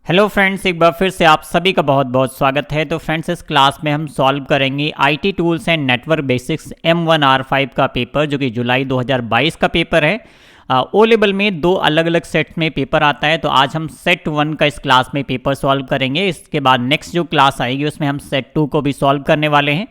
Hello friends, एक बार फिर से आप सभी का बहुत बहुत स्वागत है। तो फ्रेंड्स, इस क्लास में हम सॉल्व करेंगे IT tools and network basics M1R5 का पेपर, जो कि जुलाई 2022 का पेपर है। ओ लेवल में दो अलग अलग सेट्स में पेपर आता है। तो आज हम सेट 1 का इस क्लास में पेपर सॉल्व करेंगे। इसके बाद नेक्स्ट जो क्लास आएगी उसमें हम सेट 2 को भी सॉल्व करने वाले हैं।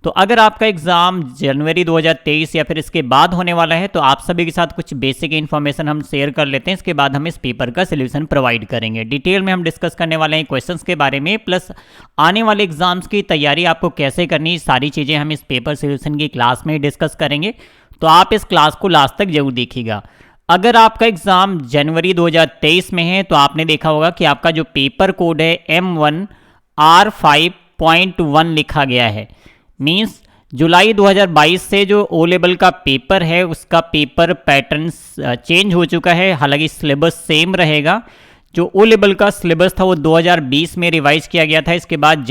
तो अगर आपका एग्ज़ाम जनवरी 2023 या फिर इसके बाद होने वाला है तो आप सभी के साथ कुछ बेसिक इन्फॉर्मेशन हम शेयर कर लेते हैं। इसके बाद हम इस पेपर का सोल्यूशन प्रोवाइड करेंगे। डिटेल में हम डिस्कस करने वाले हैं क्वेश्चंस के बारे में, प्लस आने वाले एग्जाम्स की तैयारी आपको कैसे करनी, सारी चीज़ें हम इस पेपर सोल्यूशन की क्लास में डिस्कस करेंगे। तो आप इस क्लास को लास्ट तक जरूर देखिएगा। अगर आपका एग्ज़ाम जनवरी 2023 में है तो आपने देखा होगा कि आपका जो पेपर कोड है M1R5.1 लिखा गया है। मीन्स जुलाई 2022 से जो ओ लेवल का पेपर है उसका पेपर पैटर्न चेंज हो चुका है। हालांकि सिलेबस सेम रहेगा। जो ओ लेवल का सिलेबस था वो 2020 में रिवाइज किया गया था। इसके बाद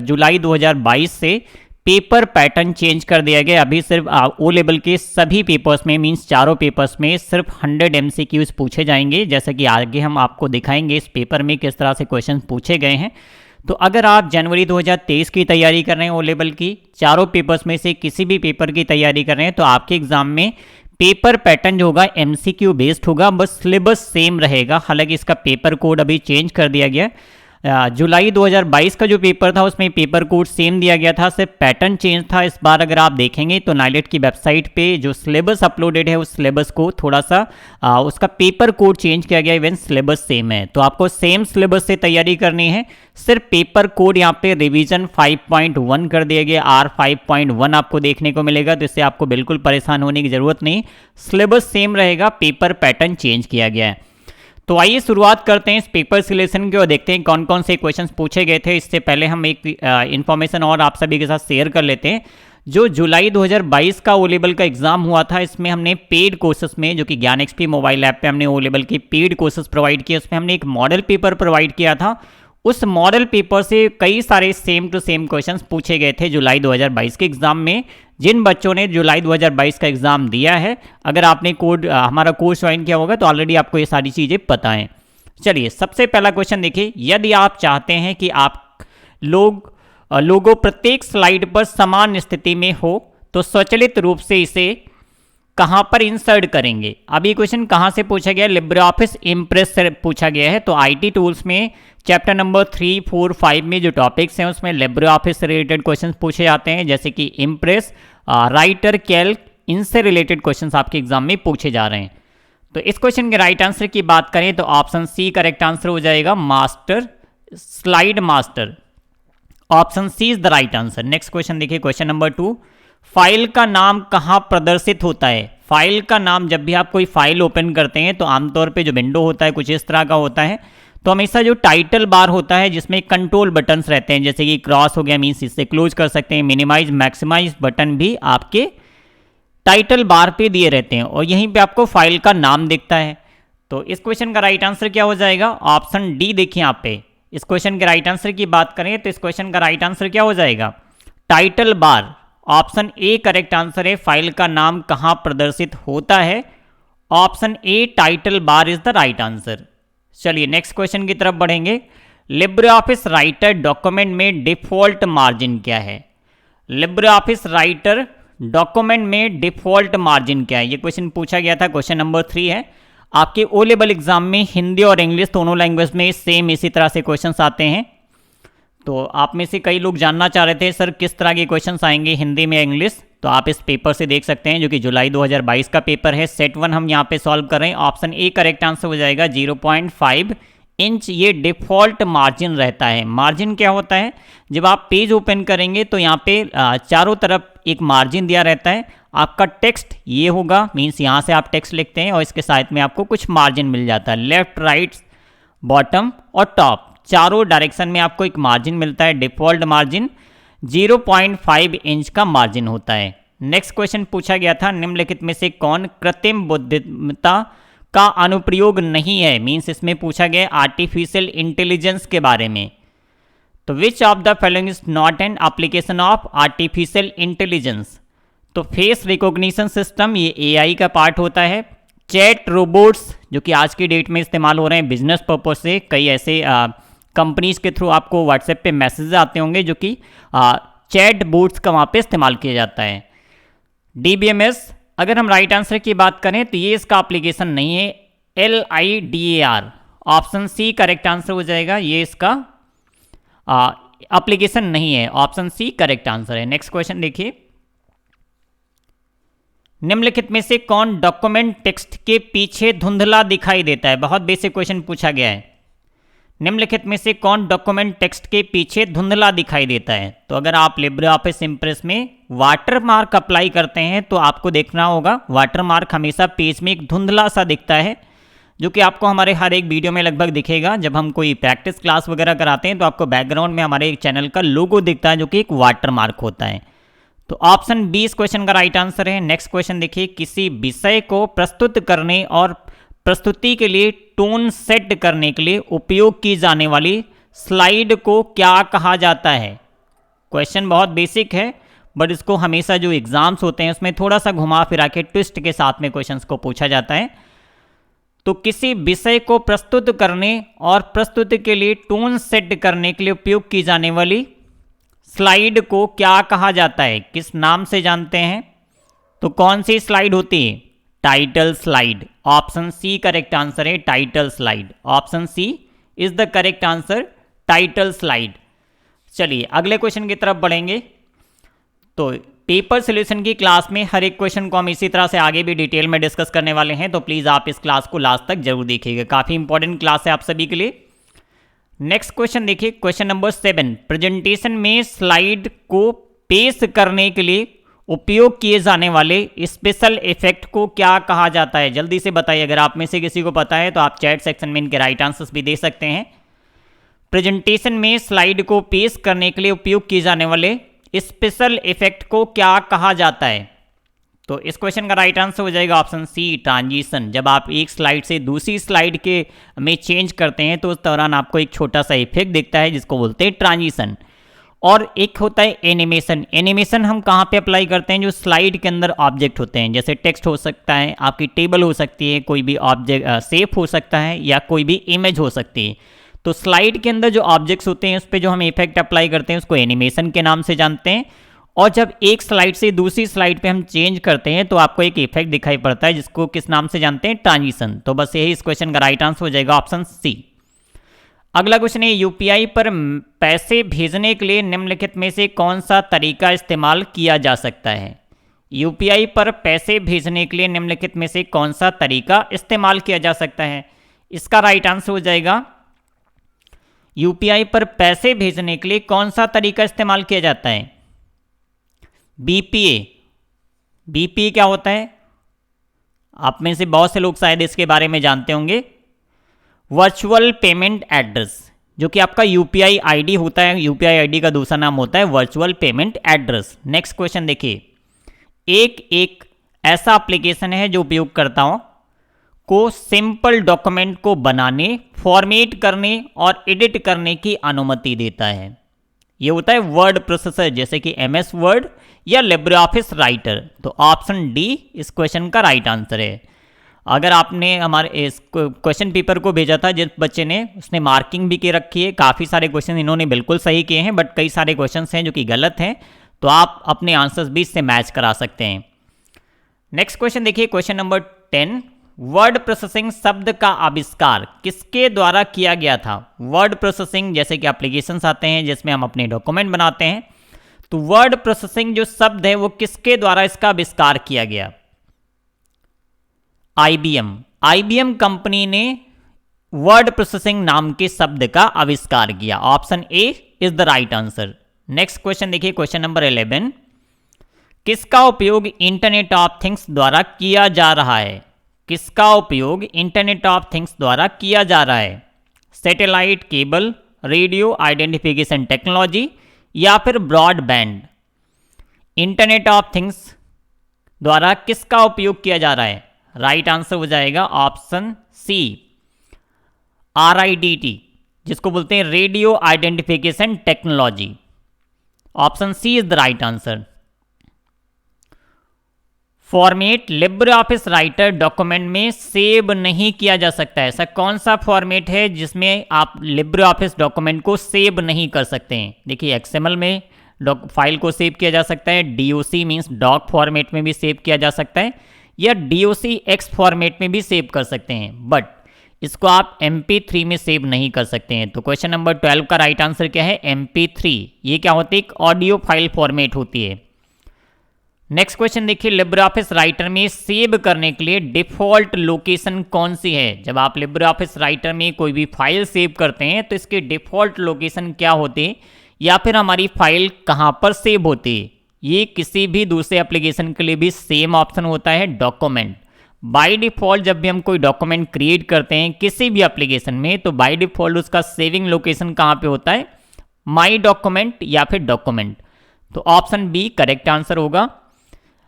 जुलाई 2022 से पेपर पैटर्न चेंज कर दिया गया। अभी सिर्फ ओ लेवल के सभी पेपर्स में, मीन्स चारों पेपर्स में सिर्फ 100 MCQs पूछे जाएंगे। जैसा कि आगे हम आपको दिखाएंगे इस पेपर में किस तरह से क्वेश्चन पूछे गए हैं। तो अगर आप जनवरी 2023 की तैयारी कर रहे हैं, ओ लेवल की चारों पेपर्स में से किसी भी पेपर की तैयारी कर रहे हैं, तो आपके एग्जाम में पेपर पैटर्न जो होगा MCQ बेस्ड होगा, बस सिलेबस सेम रहेगा। हालांकि इसका पेपर कोड अभी चेंज कर दिया गया। जुलाई 2022 का जो पेपर था उसमें पेपर कोड सेम दिया गया था, सिर्फ पैटर्न चेंज था। इस बार अगर आप देखेंगे तो नाइलेट की वेबसाइट पे जो सिलेबस अपलोडेड है उस सिलेबस को थोड़ा सा उसका पेपर कोड चेंज किया गया, इवन सिलेबस सेम है। तो आपको सेम सिलेबस से तैयारी करनी है। सिर्फ पेपर कोड यहाँ पे रिवीजन 5.1 कर दिया गया, R5.1 आपको देखने को मिलेगा। तो इससे आपको बिल्कुल परेशान होने की ज़रूरत नहीं, सिलेबस सेम रहेगा, पेपर पैटर्न चेंज किया गया है। तो आइए शुरुआत करते हैं इस पेपर सिलेक्शन की और देखते हैं कौन कौन से क्वेश्चंस पूछे गए थे। इससे पहले हम एक इन्फॉर्मेशन और आप सभी के साथ शेयर कर लेते हैं। जो जुलाई 2022 का ओ लेवल का एग्जाम हुआ था, इसमें हमने पेड कोर्सेस में, जो कि ज्ञान एक्सपी मोबाइल ऐप पे हमने ओ लेवल की पेड कोर्सेस प्रोवाइड किए, उसमें हमने एक मॉडल पेपर प्रोवाइड किया था। उस मॉडल पेपर से कई सारे सेम टू सेम क्वेश्चंस पूछे गए थे जुलाई 2022 के एग्जाम में। जिन बच्चों ने जुलाई 2022 का एग्जाम दिया है, अगर आपने हमारा कोर्स ज्वाइन किया होगा तो ऑलरेडी आपको ये सारी चीज़ें पता हैं। चलिए, सबसे पहला क्वेश्चन देखिए। यदि आप चाहते हैं कि आप लोगो प्रत्येक स्लाइड पर समान स्थिति में हो तो स्वचालित रूप से इसे कहाँ पर इंसर्ट करेंगे। अब ये क्वेश्चन कहाँ से पूछा गया? लिब्रे ऑफिस इम्प्रेस से पूछा गया है। तो आईटी टूल्स में चैप्टर नंबर 3, 4, 5 में जो टॉपिक्स हैं उसमें लिब्रे ऑफिस से रिलेटेड क्वेश्चन पूछे जाते हैं, जैसे कि इम्प्रेस, राइटर, कैल्क, इनसे रिलेटेड क्वेश्चन आपके एग्जाम में पूछे जा रहे हैं। तो इस क्वेश्चन के राइट आंसर की बात करें तो ऑप्शन सी करेक्ट आंसर हो जाएगा, master, slide master. Option C is the right answer. Next question देखिए, क्वेश्चन नंबर 2। फाइल का नाम कहाँ प्रदर्शित होता है? फाइल का नाम, जब भी आप कोई फाइल ओपन करते हैं तो आमतौर पे जो विंडो होता है कुछ इस तरह का होता है। तो हमेशा जो टाइटल बार होता है जिसमें कंट्रोल बटन्स रहते हैं, जैसे कि क्रॉस हो गया, मीन्स इससे क्लोज कर सकते हैं, मिनिमाइज, मैक्सिमाइज बटन भी आपके टाइटल बार पे दिए रहते हैं और यहीं पे आपको फाइल का नाम दिखता है। तो इस क्वेश्चन का राइट आंसर क्या हो जाएगा? ऑप्शन डी देखिए यहाँ पे। इस क्वेश्चन के राइट आंसर की बात करें तो इस क्वेश्चन का राइट आंसर क्या हो जाएगा? Title bar. Option A correct answer है। फाइल का नाम कहाँ प्रदर्शित होता है? Option A title bar is the right answer. चलिए नेक्स्ट क्वेश्चन की तरफ बढ़ेंगे। लिब्रे ऑफिस राइटर डॉक्यूमेंट में डिफॉल्ट मार्जिन क्या है? लिब्रे ऑफिस राइटर डॉक्यूमेंट में डिफॉल्ट मार्जिन क्या है? ये क्वेश्चन पूछा गया था। क्वेश्चन नंबर 3 है। आपके ओ लेवल एग्जाम में हिंदी और इंग्लिश दोनों लैंग्वेज में सेम इसी तरह से क्वेश्चंस आते हैं। तो आप में से कई लोग जानना चाह रहे थे सर किस तरह के क्वेश्चंस आएंगे, हिंदी में, इंग्लिश। तो आप इस पेपर से देख सकते हैं, जो कि जुलाई 2022 का पेपर है। सेट 1 हम यहाँ पे सॉल्व कर रहे हैं। ऑप्शन ए करेक्ट आंसर हो जाएगा। 0.5 इंच ये डिफॉल्ट मार्जिन रहता है। मार्जिन क्या होता है? जब आप पेज ओपन करेंगे तो यहाँ पे चारों तरफ एक मार्जिन दिया रहता है। आपका टेक्स्ट ये होगा, मीन्स यहाँ से आप टेक्स्ट लिखते हैं और इसके साथ में आपको कुछ मार्जिन मिल जाता है। लेफ्ट, राइट, बॉटम और टॉप, चारों डायरेक्शन में आपको एक मार्जिन मिलता है। डिफॉल्ट मार्जिन 0.5 इंच का मार्जिन होता है। नेक्स्ट क्वेश्चन पूछा गया था, निम्नलिखित में से कौन कृत्रिम बुद्धिमत्ता का अनुप्रयोग नहीं है? मीन्स इसमें पूछा गया आर्टिफिशियल इंटेलिजेंस के बारे में। तो which of the following is not an application of artificial intelligence? तो फेस रिकॉग्निशन सिस्टम ये AI का पार्ट होता है। चैट रोबोट्स जो कि आज की डेट में इस्तेमाल हो रहे हैं बिजनेस पर्पज से, कई ऐसे कंपनीज के थ्रू आपको व्हाट्सएप पे मैसेज आते होंगे जो कि चैट बोट्स का वहाँ पे इस्तेमाल किया जाता है। DBMS, अगर हम राइट आंसर की बात करें तो ये इसका एप्लीकेशन नहीं है, LIDAR, option C correct answer हो जाएगा। ये इसका एप्लीकेशन नहीं है, ऑप्शन सी करेक्ट आंसर है। नेक्स्ट क्वेश्चन देखिए, निम्नलिखित में से कौन डॉक्यूमेंट टेक्स्ट के पीछे धुंधला दिखाई देता है? बहुत बेसिक क्वेश्चन पूछा गया है। निम्नलिखित में से कौन डॉक्यूमेंट टेक्स्ट के पीछे धुंधला दिखाई देता है? तो अगर आप लिब्रे ऑफिस इम्प्रेस में वाटर मार्क अप्लाई करते हैं तो आपको देखना होगा वाटर मार्क हमेशा पेज में एक धुंधला सा दिखता है, जो कि आपको हमारे हर एक वीडियो में लगभग दिखेगा। जब हम कोई प्रैक्टिस क्लास वगैरह कराते हैं तो आपको बैकग्राउंड में हमारे एक चैनल का लोगो दिखता है जो कि एक वाटर मार्क होता है। तो ऑप्शन बी इस क्वेश्चन का राइट आंसर है। नेक्स्ट क्वेश्चन देखिए, किसी विषय को प्रस्तुत करने और प्रस्तुति के लिए टोन सेट करने के लिए उपयोग की जाने वाली स्लाइड को क्या कहा जाता है? क्वेश्चन बहुत बेसिक है, बट इसको हमेशा जो एग्जाम्स होते हैं उसमें थोड़ा सा घुमा फिरा के ट्विस्ट के साथ में क्वेश्चंस को पूछा जाता है। तो किसी विषय को प्रस्तुत करने और प्रस्तुति के लिए टोन सेट करने के लिए उपयोग की जाने वाली स्लाइड को क्या कहा जाता है? किस नाम से जानते हैं? तो कौन सी स्लाइड होती है? Title slide. Option C correct answer है, title slide. Option C is the correct answer, title slide. चलिए अगले क्वेश्चन की तरफ बढ़ेंगे। तो पेपर सॉल्यूशन की क्लास में हर एक क्वेश्चन को हम इसी तरह से आगे भी डिटेल में डिस्कस करने वाले हैं, तो प्लीज़ आप इस क्लास को लास्ट तक जरूर देखिएगा, काफ़ी इंपॉर्टेंट क्लास है आप सभी के लिए। नेक्स्ट क्वेश्चन देखिए, क्वेश्चन नंबर 7, प्रेजेंटेशन में स्लाइड को पेश करने के लिए उपयोग किए जाने वाले स्पेशल इफेक्ट को क्या कहा जाता है? जल्दी से बताइए, अगर आप में से किसी को पता है तो आप चैट सेक्शन में इनके राइट आंसर्स भी दे सकते हैं। प्रेजेंटेशन में स्लाइड को पेश करने के लिए उपयोग किए जाने वाले स्पेशल इफेक्ट को क्या कहा जाता है? तो इस क्वेश्चन का राइट आंसर हो जाएगा ऑप्शन सी, ट्रांजिशन। जब आप एक स्लाइड से दूसरी स्लाइड के में चेंज करते हैं तो उस दौरान आपको एक छोटा सा इफेक्ट दिखता है जिसको बोलते हैं ट्रांजिशन। और एक होता है एनिमेशन। एनिमेशन हम कहाँ पे अप्लाई करते हैं? जो स्लाइड के अंदर ऑब्जेक्ट होते हैं, जैसे टेक्स्ट हो सकता है, आपकी टेबल हो सकती है, कोई भी ऑब्जेक्ट शेप हो सकता है, या कोई भी इमेज हो सकती है। तो स्लाइड के अंदर जो ऑब्जेक्ट्स होते हैं उस पर जो हम इफेक्ट अप्लाई करते हैं उसको एनिमेशन के नाम से जानते हैं। और जब एक स्लाइड से दूसरी स्लाइड पे हम चेंज करते हैं तो आपको एक इफेक्ट दिखाई पड़ता है जिसको किस नाम से जानते हैं? ट्रांजिशन। तो बस यही इस क्वेश्चन का राइट आंसर हो जाएगा ऑप्शन सी। अगला क्वेश्चन है, यूपीआई पर पैसे भेजने के लिए निम्नलिखित में से कौन सा तरीका इस्तेमाल किया जा सकता है? यूपीआई पर पैसे भेजने के लिए निम्नलिखित में से कौन सा तरीका इस्तेमाल किया जा सकता है? इसका राइट आंसर हो जाएगा, यूपीआई पर पैसे भेजने के लिए कौन सा तरीका इस्तेमाल किया जाता है? बीपीए। बीपीए क्या होता है? आप में से बहुत से लोग शायद इसके बारे में जानते होंगे। वर्चुअल पेमेंट एड्रेस, जो कि आपका यूपीआई आईडी होता है। यूपीआई आईडी का दूसरा नाम होता है virtual payment address. Next question देखिए, एक ऐसा एप्लीकेशन है जो उपयोगकर्ताओं को सिंपल डॉक्यूमेंट को बनाने, फॉर्मेट करने और एडिट करने की अनुमति देता है। ये होता है वर्ड प्रोसेसर, जैसे कि MS वर्ड या लिब्रे ऑफिस राइटर। तो ऑप्शन डी इस क्वेश्चन का राइट आंसर है। अगर आपने हमारे इस क्वेश्चन पेपर को भेजा था जिस बच्चे ने, उसने मार्किंग भी की रखी है। काफ़ी सारे क्वेश्चन इन्होंने बिल्कुल सही किए हैं, बट कई सारे क्वेश्चन हैं जो कि गलत हैं, तो आप अपने आंसर्स भी इससे मैच करा सकते हैं। नेक्स्ट क्वेश्चन देखिए, क्वेश्चन नंबर 10, वर्ड प्रोसेसिंग शब्द का आविष्कार किसके द्वारा किया गया था? वर्ड प्रोसेसिंग जैसे कि एप्लीकेशंस आते हैं जिसमें हम अपने डॉक्यूमेंट बनाते हैं, तो वर्ड प्रोसेसिंग जो शब्द है वो किसके द्वारा इसका आविष्कार किया गया? IBM कंपनी ने वर्ड प्रोसेसिंग नाम के शब्द का आविष्कार किया। Option A is the right answer. Next question देखिए, क्वेश्चन नंबर 11, किसका उपयोग इंटरनेट ऑफ थिंग्स द्वारा किया जा रहा है? किसका उपयोग इंटरनेट ऑफ थिंग्स द्वारा किया जा रहा है? Satellite cable, radio identification technology या फिर ब्रॉडबैंड? इंटरनेट ऑफ थिंग्स द्वारा किसका उपयोग किया जा रहा है? राइट आंसर हो जाएगा ऑप्शन सी, RIDT, जिसको बोलते हैं radio identification technology. Option C is the right answer. Format Libre office writer document में सेव नहीं किया जा सकता है। ऐसा कौन सा फॉर्मेट है जिसमें आप लिब्रे ऑफिस डॉक्यूमेंट को सेव नहीं कर सकते हैं? देखिए एक्सएमएल में फाइल को सेव किया जा सकता है, डीओसी मीन्स डॉक फॉर्मेट में भी सेव किया जा सकता है, या डीओसी एक्स फॉर्मेट में भी सेव कर सकते हैं, बट इसको आप MP3 में सेव नहीं कर सकते हैं। तो क्वेश्चन नंबर 12 का राइट आंसर क्या है? MP3। ये क्या होती है? एक ऑडियो फाइल फॉर्मेट होती है। नेक्स्ट क्वेश्चन देखिए, लिब्रे ऑफिस राइटर में सेव करने के लिए डिफॉल्ट लोकेशन कौन सी है? जब आप लिब्रे ऑफिस राइटर में कोई भी फाइल सेव करते हैं तो इसके डिफॉल्ट लोकेशन क्या होते हैं, या फिर हमारी फाइल कहाँ पर सेव होती है? ये किसी भी दूसरे एप्लीकेशन के लिए भी सेम ऑप्शन होता है, डॉक्यूमेंट। बाय डिफ़ॉल्ट जब भी हम कोई डॉक्यूमेंट क्रिएट करते हैं किसी भी एप्लीकेशन में, तो बाय डिफ़ॉल्ट उसका सेविंग लोकेशन कहाँ पे होता है? माई डॉक्यूमेंट या फिर डॉक्यूमेंट। तो ऑप्शन बी करेक्ट आंसर होगा।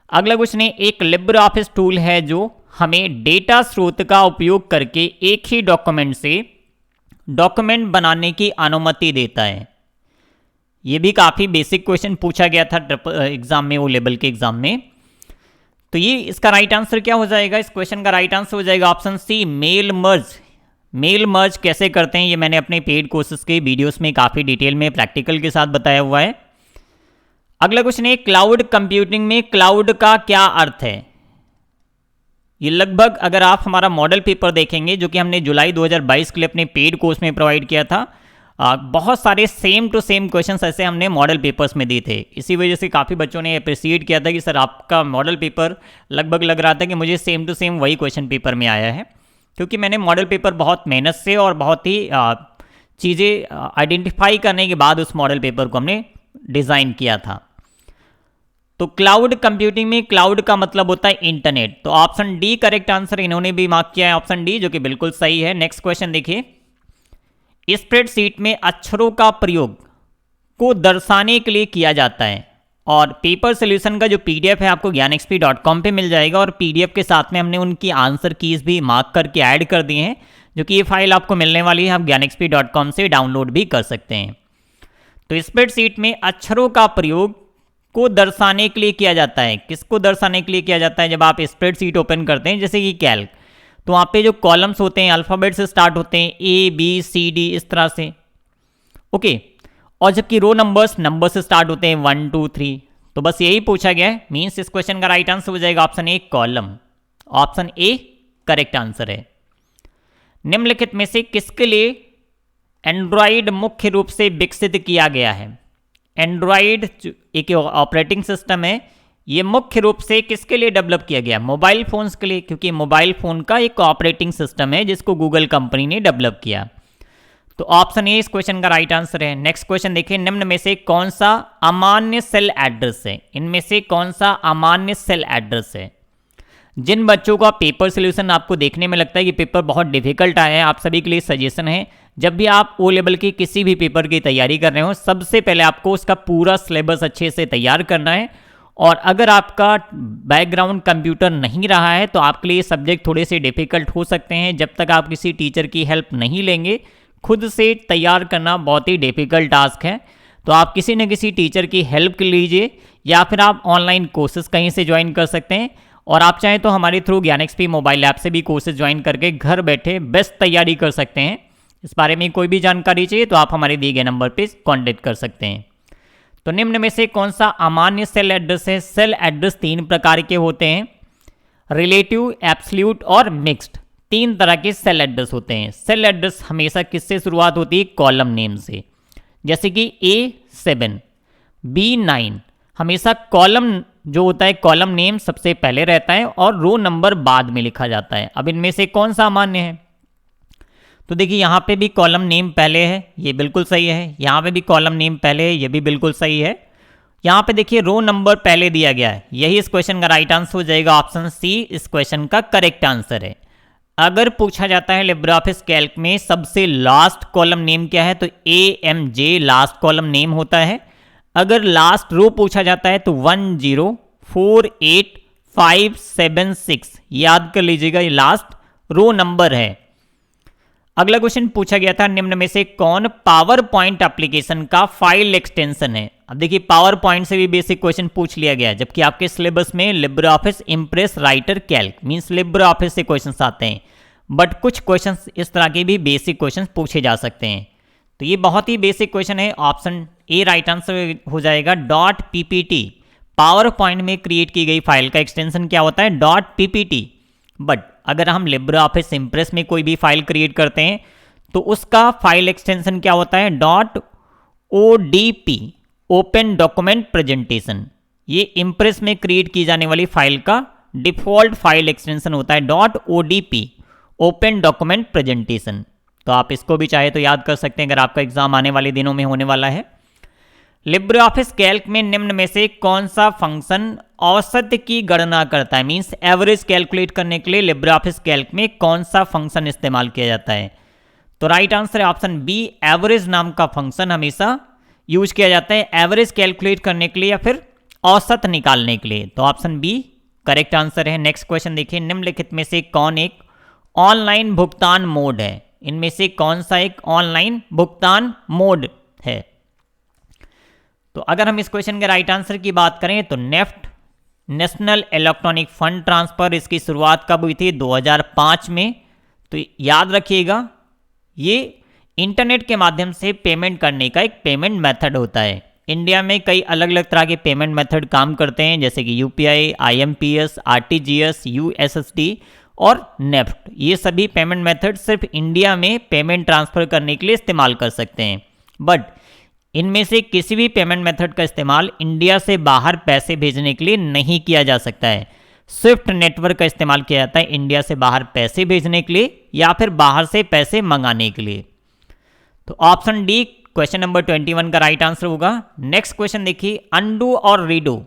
अगला क्वेश्चन है, एक लिब्रे ऑफिस टूल है जो हमें डेटा स्रोत का उपयोग करके एक ही डॉक्यूमेंट से डॉक्यूमेंट बनाने की अनुमति देता है। ये भी काफ़ी बेसिक क्वेश्चन पूछा गया था एग्जाम में, ओ लेवल के एग्जाम में। तो ये इसका राइट आंसर क्या हो जाएगा? इस क्वेश्चन का राइट आंसर हो जाएगा option C, mail merge. Mail merge कैसे करते हैं ये मैंने अपने पेड कोर्सेज के वीडियोस में काफ़ी डिटेल में प्रैक्टिकल के साथ बताया हुआ है। अगला क्वेश्चन है, क्लाउड कंप्यूटिंग में क्लाउड का क्या अर्थ है? ये लगभग अगर आप हमारा मॉडल पेपर देखेंगे जो कि हमने जुलाई 2022 के लिए अपने पेड कोर्स में प्रोवाइड किया था, बहुत सारे सेम टू सेम क्वेश्चंस ऐसे हमने मॉडल पेपर्स में दिए थे। इसी वजह से काफ़ी बच्चों ने अप्रिशिएट किया था कि सर आपका मॉडल पेपर लगभग लग रहा था कि मुझे सेम टू सेम वही क्वेश्चन पेपर में आया है, क्योंकि मैंने मॉडल पेपर बहुत मेहनत से और बहुत ही चीज़ें आइडेंटिफाई करने के बाद उस मॉडल पेपर को हमने डिज़ाइन किया था। तो क्लाउड कंप्यूटिंग में क्लाउड का मतलब होता है इंटरनेट। तो ऑप्शन डी करेक्ट आंसर इन्होंने भी मार्क किया है, ऑप्शन डी, जो कि बिल्कुल सही है। नेक्स्ट क्वेश्चन देखिए, स्प्रेडशीट में अक्षरों का प्रयोग को दर्शाने के लिए किया जाता है, और पेपर सोल्यूशन का जो PDF है आपको gyanexp.com पे मिल जाएगा, और PDF के साथ में हमने उनकी आंसर कीज भी मार्क करके ऐड कर दिए हैं, जो कि ये फाइल आपको मिलने वाली है, आप gyanexp.com से डाउनलोड भी कर सकते हैं। तो स्प्रेडशीट में अक्षरों का प्रयोग को दर्शाने के लिए किया जाता है। किसको दर्शाने के लिए किया जाता है? जब आप स्प्रेडशीट ओपन करते हैं, जैसे कि कैल्क, तो वहाँ पे जो कॉलम्स होते हैं अल्फ़ाबेट से स्टार्ट होते हैं, ABCD इस तरह से, ओके। और जबकि रो नंबर से स्टार्ट होते हैं 1 2 3। तो बस यही पूछा गया है, मीन्स इस क्वेश्चन का राइट आंसर हो जाएगा option A, column. Option A correct answer है। निम्नलिखित में से किसके लिए एंड्रॉइड मुख्य रूप से विकसित किया गया है? एंड्रॉइड एक ऑपरेटिंग सिस्टम है, ये मुख्य रूप से किसके लिए डेवलप किया गया? मोबाइल फोन्स के लिए, क्योंकि मोबाइल फोन का एक ऑपरेटिंग सिस्टम है जिसको गूगल कंपनी ने डेवलप किया। तो ऑप्शन ए इस क्वेश्चन का राइट आंसर है। नेक्स्ट क्वेश्चन देखिए, निम्न में से कौन सा अमान्य सेल एड्रेस है? इनमें से कौन सा अमान्य सेल एड्रेस है? जिन बच्चों का पेपर सोल्यूशन आपको देखने में लगता है कि पेपर बहुत डिफिकल्ट आया है, आप सभी के लिए सजेशन है, जब भी आप ओ लेवल के किसी भी पेपर की तैयारी कर रहे हो, सबसे पहले आपको उसका पूरा सिलेबस अच्छे से तैयार करना है। और अगर आपका बैकग्राउंड कंप्यूटर नहीं रहा है तो आपके लिए सब्जेक्ट थोड़े से डिफिकल्ट हो सकते हैं। जब तक आप किसी टीचर की हेल्प नहीं लेंगे, खुद से तैयार करना बहुत ही डिफिकल्ट टास्क है। तो आप किसी न किसी टीचर की हेल्प लीजिए, या फिर आप ऑनलाइन कोर्सेज कहीं से ज्वाइन कर सकते हैं, और आप चाहें तो हमारे थ्रू ज्ञानएक्सपी मोबाइल ऐप से भी कोर्सेज ज्वाइन करके घर बैठे बेस्ट तैयारी कर सकते हैं। इस बारे में कोई भी जानकारी चाहिए तो आप हमारे दिए गए नंबर पर कॉन्टेक्ट कर सकते हैं। तो निम्न में से कौन सा अमान्य सेल एड्रेस है? सेल एड्रेस 3 प्रकार के होते हैं, रिलेटिव, एब्सोल्यूट और मिक्स्ड। 3 तरह के सेल एड्रेस होते हैं। सेल एड्रेस हमेशा किससे शुरुआत होती है? कॉलम नेम से, जैसे कि A7, B9। हमेशा कॉलम जो होता है, कॉलम नेम सबसे पहले रहता है और रो नंबर बाद में लिखा जाता है। अब इनमें से कौन सा अमान्य है? तो देखिए यहाँ पे भी कॉलम नेम पहले है, ये बिल्कुल सही है। यहाँ पे भी कॉलम नेम पहले है, ये भी बिल्कुल सही है। यहाँ पे देखिए रो नंबर पहले दिया गया है, यही इस क्वेश्चन का राइट आंसर हो जाएगा। ऑप्शन सी इस क्वेश्चन का करेक्ट आंसर है। अगर पूछा जाता है लिब्रे ऑफिस कैल्क में सबसे लास्ट कॉलम नेम क्या है, तो AMJ लास्ट कॉलम नेम होता है। अगर लास्ट रो पूछा जाता है तो 1048576, याद कर लीजिएगा, ये लास्ट रो नंबर है। अगला क्वेश्चन पूछा गया था, निम्न में से कौन पावर पॉइंट एप्लीकेशन का फाइल एक्सटेंशन है? अब देखिए पावर पॉइंट से भी बेसिक क्वेश्चन पूछ लिया गया है, जबकि आपके सिलेबस में Libre office impress writer Calc means Libre office से क्वेश्चंस आते हैं, बट कुछ क्वेश्चंस इस तरह के भी बेसिक क्वेश्चंस पूछे जा सकते हैं। तो ये बहुत ही बेसिक क्वेश्चन है, ऑप्शन ए राइट आंसर हो जाएगा। डॉट पीपीटी पावर पॉइंट में क्रिएट की गई फाइल का एक्सटेंशन क्या होता है? Dot PPT. बट अगर हम लिब्रे ऑफिस इम्प्रेस में कोई भी फाइल क्रिएट करते हैं तो उसका फाइल एक्सटेंशन क्या होता है? Dot ODP open document presentation. ये इम्प्रेस में क्रिएट की जाने वाली फाइल का डिफॉल्ट फाइल एक्सटेंशन होता है dot ODP open document presentation. तो आप इसको भी चाहे तो याद कर सकते हैं अगर आपका एग्जाम आने वाले दिनों में होने वाला है। लिब्रे ऑफिस कैल्क में निम्न में से कौन सा फंक्शन औसत की गणना करता है? मींस एवरेज कैलकुलेट करने के लिए लिब्रे ऑफिस कैल्क में कौन सा फंक्शन इस्तेमाल किया जाता है? तो राइट आंसर है ऑप्शन बी, एवरेज नाम का फंक्शन हमेशा यूज किया जाता है एवरेज कैलकुलेट करने के लिए या फिर औसत निकालने के लिए। तो ऑप्शन बी करेक्ट आंसर है। नेक्स्ट क्वेश्चन देखिए, निम्नलिखित में से कौन एक ऑनलाइन भुगतान मोड है? इनमें से कौन सा एक ऑनलाइन भुगतान मोड है? तो अगर हम इस क्वेश्चन के राइट आंसर की बात करें तो NEFT national electronic fund transfer, इसकी शुरुआत कब हुई थी? 2005 में। तो याद रखिएगा ये इंटरनेट के माध्यम से पेमेंट करने का एक पेमेंट मेथड होता है। इंडिया में कई अलग अलग तरह के पेमेंट मेथड काम करते हैं, जैसे कि यूपीआई, आईएमपीएस, आरटीजीएस, यूएसएसडी और नेफ्ट। ये सभी पेमेंट मेथड सिर्फ इंडिया में पेमेंट ट्रांसफर करने के लिए इस्तेमाल कर सकते हैं, बट इनमें से किसी भी पेमेंट मेथड का इस्तेमाल इंडिया से बाहर पैसे भेजने के लिए नहीं किया जा सकता है। स्विफ्ट नेटवर्क का इस्तेमाल किया जाता है इंडिया से बाहर पैसे भेजने के लिए या फिर बाहर से पैसे मंगाने के लिए। तो ऑप्शन डी क्वेश्चन नंबर 21 का राइट आंसर होगा। नेक्स्ट क्वेश्चन देखिए, अंडू और रीडू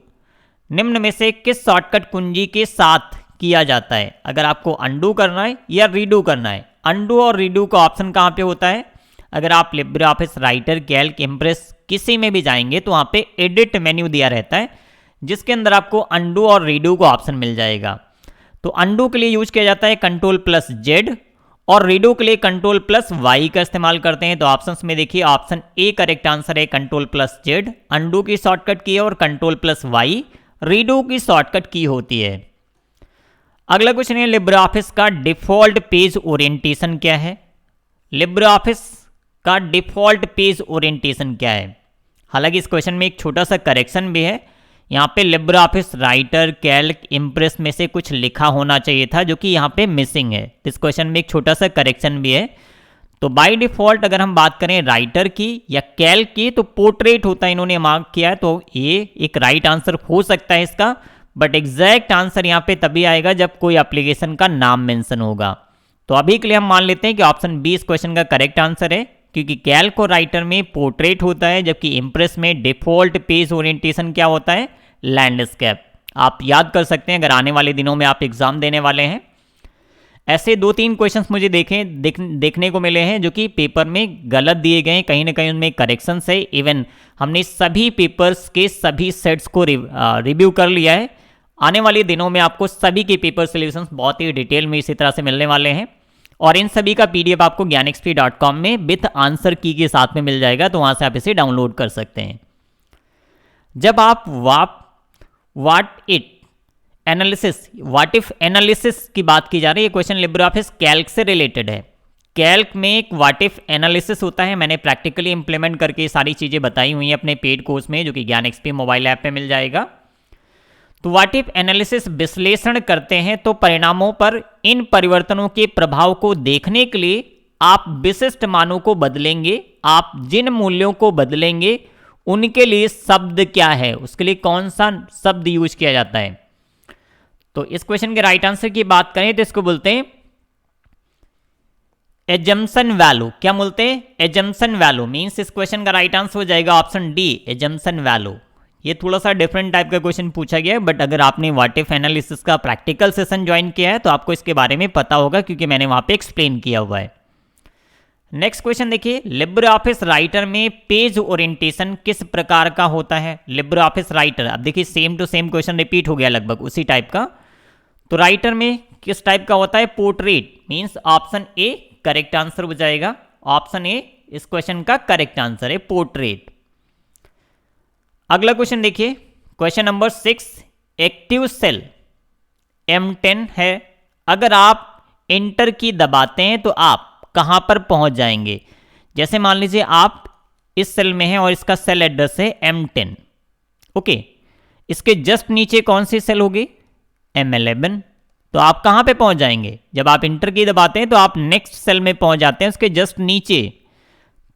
निम्न में से किस शॉर्टकट कुंजी के साथ किया जाता है? अगर आपको अंडू करना है या रीडू करना है, अंडू और रीडू का ऑप्शन कहाँ पे होता है? अगर आप Libre office Writer, Calc, impress किसी में भी जाएंगे तो वहाँ पे एडिट मेन्यू दिया रहता है जिसके अंदर आपको अंडू और रीडू का ऑप्शन मिल जाएगा। तो अंडू के लिए यूज किया जाता है Ctrl+Z और रीडू के लिए Ctrl+Y का इस्तेमाल करते हैं। तो ऑप्शंस में देखिए ऑप्शन ए करेक्ट आंसर है Ctrl+Z अंडू की शॉर्टकट की है और Ctrl+Y रीडू की शॉर्टकट की होती है। अगला क्वेश्चन है, लिब्रे ऑफिस का डिफॉल्ट पेज ओरिएंटेशन क्या है? लिब्रे ऑफिस का डिफॉल्ट पेज ओरिएंटेशन क्या है? हालांकि इस क्वेश्चन में एक छोटा सा करेक्शन भी है, यहाँ पे Libre office Writer, Calc, impress में से कुछ लिखा होना चाहिए था जो कि यहाँ पे मिसिंग है। इस क्वेश्चन में एक छोटा सा करेक्शन भी है। तो बाय डिफॉल्ट अगर हम बात करें राइटर की या कैल्क की तो पोर्ट्रेट होता है, इन्होंने मार्क किया है, तो ये एक राइट आंसर हो सकता है इसका, बट एग्जैक्ट आंसर यहाँ पे तभी आएगा जब कोई एप्लीकेशन का नाम मेंशन होगा। तो अभी के लिए हम मान लेते हैं कि ऑप्शन बी इस क्वेश्चन का करेक्ट आंसर है, क्योंकि कैल्क और राइटर में पोर्ट्रेट होता है जबकि इम्प्रेस में डिफॉल्ट पेज ओरिएंटेशन क्या होता है? लैंडस्केप। आप याद कर सकते हैं अगर आने वाले दिनों में आप एग्जाम देने वाले हैं। ऐसे 2-3 क्वेश्चंस मुझे देखने को मिले हैं जो कि पेपर में गलत दिए गए हैं, कहीं ना कहीं उनमें करेक्शंस है। इवन हमने सभी पेपर्स के सभी सेट्स को रिव्यू कर लिया है। आने वाले दिनों में आपको सभी के पेपर सोल्यूशंस बहुत ही डिटेल में इसी तरह से मिलने वाले हैं और इन सभी का पीडीएफ आपको ज्ञानxp.com में विथ आंसर की के साथ में मिल जाएगा, तो वहां से आप इसे डाउनलोड कर सकते हैं। जब आप व्हाट इफ एनालिसिस की बात की जा रही है, क्वेश्चन लिब्रे ऑफिस कैल्क से रिलेटेड है। कैल्क में एक व्हाट इफ एनालिसिस होता है, मैंने प्रैक्टिकली इंप्लीमेंट करके सारी चीजें बताई हुई हैं अपने पेड कोर्स में जो कि ज्ञानxp मोबाइल ऐप पे मिल जाएगा। तो व्हाट इफ एनालिसिस विश्लेषण करते हैं तो परिणामों पर इन परिवर्तनों के प्रभाव को देखने के लिए आप विशिष्ट मानों को बदलेंगे। आप जिन मूल्यों को बदलेंगे उनके लिए शब्द क्या है, उसके लिए कौन सा शब्द यूज किया जाता है? तो इस क्वेश्चन के राइट आंसर की बात करें तो इसको बोलते हैं एजम्पशन वैल्यू। क्या बोलते हैं? Assumption value. मींस इस क्वेश्चन का राइट आंसर हो जाएगा ऑप्शन डी, एजम्पशन वैल्यू। ये थोड़ा सा डिफरेंट टाइप का क्वेश्चन पूछा गया है, बट अगर आपने व्हाट इफ एनालिसिस का प्रैक्टिकल सेशन ज्वाइन किया है तो आपको इसके बारे में पता होगा क्योंकि मैंने वहां पे एक्सप्लेन किया हुआ है। नेक्स्ट क्वेश्चन देखिए, लिब्रे ऑफिस राइटर में पेज ओरिएंटेशन किस प्रकार का होता है? लिब्रे ऑफिस राइटर, अब देखिए same to same question repeat हो गया लगभग उसी टाइप का। तो राइटर में किस टाइप का होता है? Portrait. Means option A correct answer हो जाएगा। ऑप्शन ए इस क्वेश्चन का करेक्ट आंसर है, पोर्ट्रेट। अगला क्वेश्चन देखिए, question number 6, active cell M10 है, अगर आप एंटर की दबाते हैं तो आप कहां पर पहुंच जाएंगे। जैसे मान लीजिए आप इस सेल में हैं और इसका सेल एड्रेस है M10, ओके, इसके जस्ट नीचे कौन सी सेल होगी, M11, तो आप कहां पे पहुंच जाएंगे, जब आप इंटर की दबाते हैं तो आप नेक्स्ट सेल में पहुंच जाते हैं उसके जस्ट नीचे,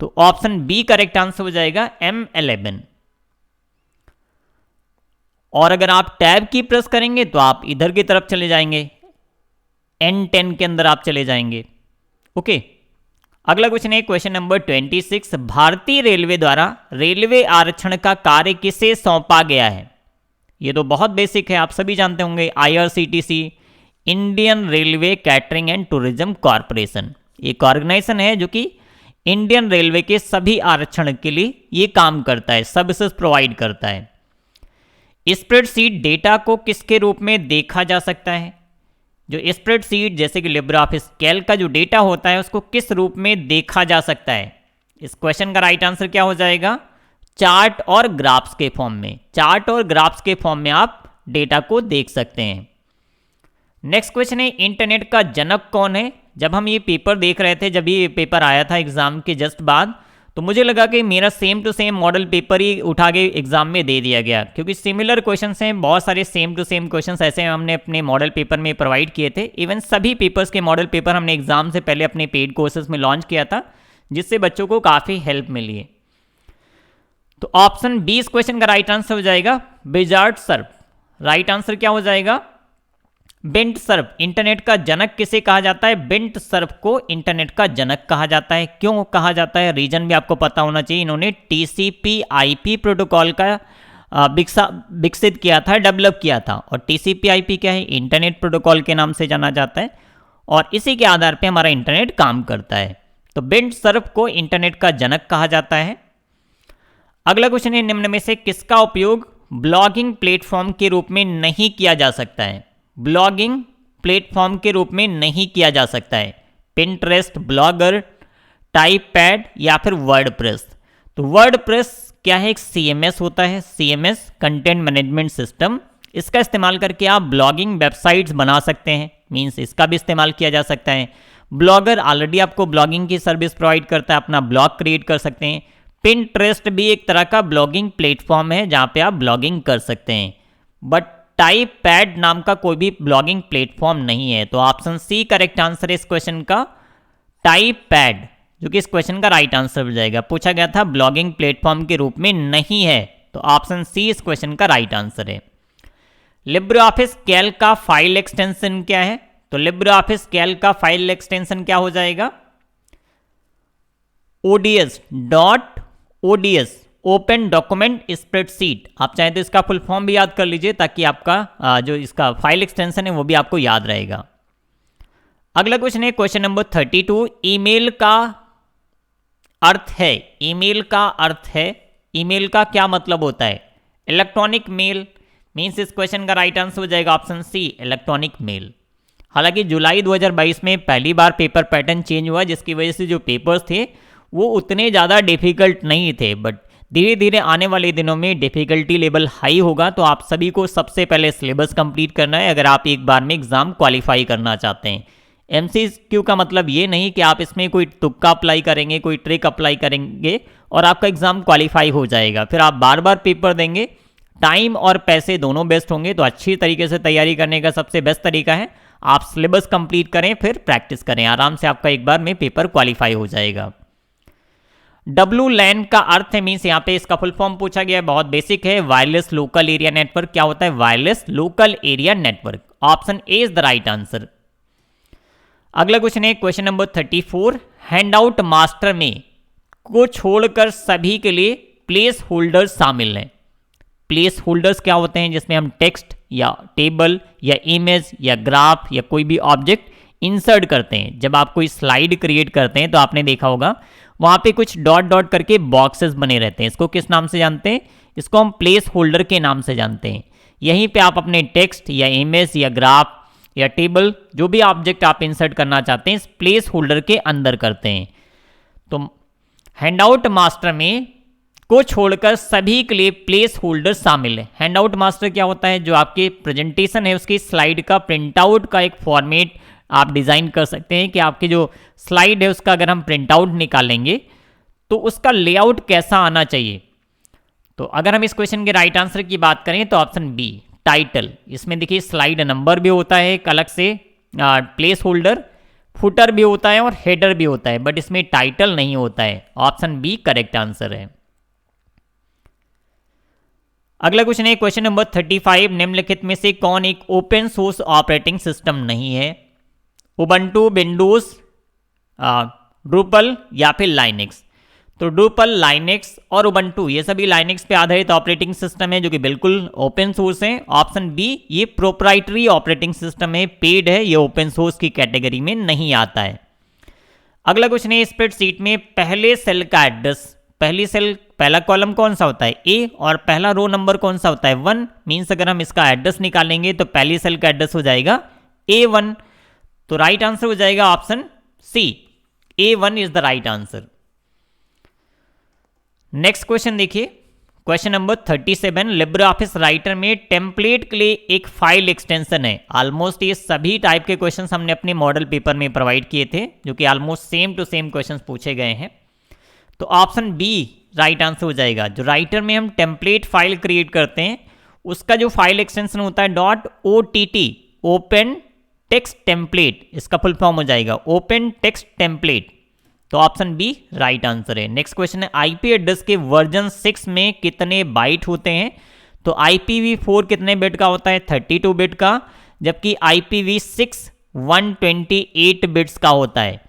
तो ऑप्शन बी करेक्ट आंसर हो जाएगा M11। और अगर आप टैब की प्रेस करेंगे तो आप इधर की तरफ चले जाएंगे, N10 के अंदर आप चले जाएंगे, ओके। अगला क्वेश्चन है क्वेश्चन नंबर 26, भारतीय रेलवे द्वारा रेलवे आरक्षण का कार्य किसे सौंपा गया है। ये तो बहुत बेसिक है, आप सभी जानते होंगे, IRCTC, Indian railway catering and tourism corporation, एक ऑर्गेनाइजेशन है जो कि इंडियन रेलवे के सभी आरक्षण के लिए ये काम करता है, सर्विसेज प्रोवाइड करता है। स्प्रेडशीट डेटा को किसके रूप में देखा जा सकता है, जो स्प्रेडशीट जैसे कि लिब्रे ऑफिस कैल्क का जो डेटा होता है उसको किस रूप में देखा जा सकता है। इस क्वेश्चन का राइट आंसर क्या हो जाएगा, चार्ट और ग्राफ्स के फॉर्म में, चार्ट और ग्राफ्स के फॉर्म में आप डेटा को देख सकते हैं। नेक्स्ट क्वेश्चन है, इंटरनेट का जनक कौन है। जब हम ये पेपर देख रहे थे, जब ये पेपर आया था एग्जाम के जस्ट बाद, तो मुझे लगा कि मेरा same to same model paper ही उठा के एग्जाम में दे दिया गया, क्योंकि सिमिलर क्वेश्चंस हैं, बहुत सारे सेम टू सेम क्वेश्चंस ऐसे हमने अपने मॉडल पेपर में प्रोवाइड किए थे। इवन सभी पेपर्स के मॉडल पेपर हमने एग्जाम से पहले अपने पेड कोर्सेज में लॉन्च किया था, जिससे बच्चों को काफ़ी हेल्प मिली है। तो ऑप्शन बी इस क्वेश्चन का राइट आंसर हो जाएगा, विजार्ड सर्फ। राइट आंसर क्या हो जाएगा, बिंट सर्फ। इंटरनेट का जनक किसे कहा जाता है, बिंट सर्फ को इंटरनेट का जनक कहा जाता है। क्यों कहा जाता है, रीजन भी आपको पता होना चाहिए। इन्होंने TCP/IP प्रोटोकॉल का विकसित किया था, डेवलप किया था, और TCP/IP क्या है, इंटरनेट प्रोटोकॉल के नाम से जाना जाता है, और इसी के आधार पर हमारा इंटरनेट काम करता है। तो बिंट सर्फ को इंटरनेट का जनक कहा जाता है। अगला क्वेश्चन है, निम्न में से किसका उपयोग ब्लॉगिंग प्लेटफॉर्म के रूप में नहीं किया जा सकता है। ब्लॉगिंग प्लेटफॉर्म के रूप में नहीं किया जा सकता है, पिंटरेस्ट, ब्लॉगर, टाइपपैड या फिर वर्डप्रेस। तो वर्डप्रेस क्या है, एक CMS होता है, CMS कंटेंट मैनेजमेंट सिस्टम। इसका इस्तेमाल करके आप ब्लॉगिंग वेबसाइट्स बना सकते हैं, मींस इसका भी इस्तेमाल किया जा सकता है। ब्लॉगर ऑलरेडी आपको ब्लॉगिंग की सर्विस प्रोवाइड करता है, अपना ब्लॉग क्रिएट कर सकते हैं। पिंटरेस्ट भी एक तरह का ब्लॉगिंग प्लेटफॉर्म है जहाँ पे आप ब्लॉगिंग कर सकते हैं, बट टाइपपैड नाम का कोई भी ब्लॉगिंग प्लेटफॉर्म नहीं है। तो ऑप्शन सी करेक्ट आंसर है इस क्वेश्चन का, टाइपपैड, जो कि इस क्वेश्चन का राइट आंसर हो जाएगा। पूछा गया था ब्लॉगिंग प्लेटफॉर्म के रूप में नहीं है, तो ऑप्शन सी इस क्वेश्चन का राइट आंसर है। लिब्रे ऑफिस कैल्क का फाइल एक्सटेंशन क्या है, तो लिब्रे ऑफिस कैल्क का फाइल एक्सटेंशन क्या हो जाएगा, ODS, ओपन डॉक्यूमेंट स्प्रेडशीट। आप चाहें तो इसका फुल फॉर्म भी याद कर लीजिए, ताकि आपका जो इसका फाइल एक्सटेंशन है वो भी आपको याद रहेगा। अगला क्वेश्चन है क्वेश्चन नंबर 32, ईमेल का अर्थ है। ईमेल का अर्थ है, ईमेल का क्या मतलब होता है, इलेक्ट्रॉनिक मेल। मीन्स इस क्वेश्चन का राइट आंसर हो जाएगा ऑप्शन सी, इलेक्ट्रॉनिक मेल। हालांकि जुलाई 2022 में पहली बार पेपर पैटर्न चेंज हुआ, जिसकी वजह से जो पेपर्स थे वो उतने ज़्यादा डिफिकल्ट नहीं थे, बट धीरे धीरे आने वाले दिनों में डिफ़िकल्टी लेवल हाई होगा। तो आप सभी को सबसे पहले सिलेबस कंप्लीट करना है, अगर आप एक बार में एग्ज़ाम क्वालिफाई करना चाहते हैं। MCQ का मतलब ये नहीं कि आप इसमें कोई तुक्का अप्लाई करेंगे, कोई ट्रिक अप्लाई करेंगे और आपका एग्ज़ाम क्वालिफाई हो जाएगा। फिर आप बार बार पेपर देंगे, टाइम और पैसे दोनों बेस्ट होंगे। तो अच्छी तरीके से तैयारी करने का सबसे बेस्ट तरीका है आप सिलेबस कंप्लीट करें, फिर प्रैक्टिस करें, आराम से आपका एक बार में पेपर क्वालिफाई हो जाएगा। WLAN का अर्थ है, मीन्स यहाँ पे इसका फुल फॉर्म पूछा गया है, बहुत बेसिक है, वायरलेस लोकल एरिया नेटवर्क। क्या होता है, wireless local area network. Option A is the right answer. अगला क्वेश्चन है क्वेश्चन नंबर 34, हैंडआउट मास्टर में को छोड़कर सभी के लिए प्लेस होल्डर्स शामिल हैं। प्लेस होल्डर्स क्या होते हैं, जिसमें हम टेक्स्ट या टेबल या इमेज या ग्राफ या कोई भी ऑब्जेक्ट इंसर्ट करते हैं। जब आप कोई स्लाइड क्रिएट करते हैं तो आपने देखा होगा वहाँ पे कुछ डॉट डॉट करके बॉक्सेस बने रहते हैं। इसको किस नाम से जानते हैं, इसको हम प्लेस होल्डर के नाम से जानते हैं। यहीं पे आप अपने टेक्स्ट या इमेज या ग्राफ या टेबल जो भी ऑब्जेक्ट आप इंसर्ट करना चाहते हैं इस प्लेस होल्डर के अंदर करते हैं। तो हैंडआउट मास्टर में को छोड़कर सभी के लिए प्लेस होल्डर शामिल है। हैंडआउट मास्टर क्या होता है, जो आपके प्रेजेंटेशन है उसकी स्लाइड का प्रिंट आउट का एक फॉर्मेट आप डिज़ाइन कर सकते हैं कि आपकी जो स्लाइड है उसका अगर हम प्रिंट आउट निकालेंगे तो उसका लेआउट कैसा आना चाहिए। तो अगर हम इस क्वेश्चन के राइट आंसर की बात करें तो ऑप्शन बी टाइटल। इसमें देखिए स्लाइड नंबर भी होता है एक अलग से, प्लेस होल्डर, फुटर भी होता है और हेडर भी होता है, बट इसमें टाइटल नहीं होता है। ऑप्शन बी करेक्ट आंसर है। अगला क्वेश्चन है क्वेश्चन नंबर 35, निम्नलिखित में से कौन एक ओपन सोर्स ऑपरेटिंग सिस्टम नहीं है। उबंटू, विंडोज, ड्रूपल या फिर लाइनेक्स। तो ड्रूपल, लाइनेक्स और उबंटू ये सभी लाइनेक्स पे आधारित ऑपरेटिंग सिस्टम है जो कि बिल्कुल ओपन सोर्स है। ऑप्शन बी ये प्रोप्राइटरी ऑपरेटिंग सिस्टम है, पेड है, ये ओपन सोर्स की कैटेगरी में नहीं आता है। अगला क्वेश्चन है स्प्रेडशीट में पहले सेल का एड्रेस, पहली सेल पहला कॉलम कौन सा होता है, ए, और पहला रो नंबर कौन सा होता है, 1। मीन्स अगर हम इसका एड्रेस निकालेंगे तो पहली सेल का एड्रेस हो जाएगा A1। तो राइट आंसर हो जाएगा option C, A1 is the right answer. Next question देखिए, question number 37, Libre office Writer में टेम्पलेट के लिए एक फाइल एक्सटेंशन है। ऑलमोस्ट ये सभी टाइप के क्वेश्चंस हमने अपने मॉडल पेपर में प्रोवाइड किए थे, जो कि almost same to same questions पूछे गए हैं। तो ऑप्शन बी राइट आंसर हो जाएगा। जो राइटर में हम टेम्पलेट फाइल क्रिएट करते हैं उसका जो फाइल एक्सटेंशन होता है .ott, ओपन टेक्स्ट टेम्पलेट, इसका फुल फॉर्म हो जाएगा ओपन टेक्स्ट टेम्पलेट। तो ऑप्शन बी राइट आंसर है। नेक्स्ट क्वेश्चन है आईपी एड्रेस के वर्जन 6 में कितने बाइट होते हैं। तो IPv4 कितने बिट का होता है, 32 बिट का, जबकि IPv6 128 बिट्स का होता है।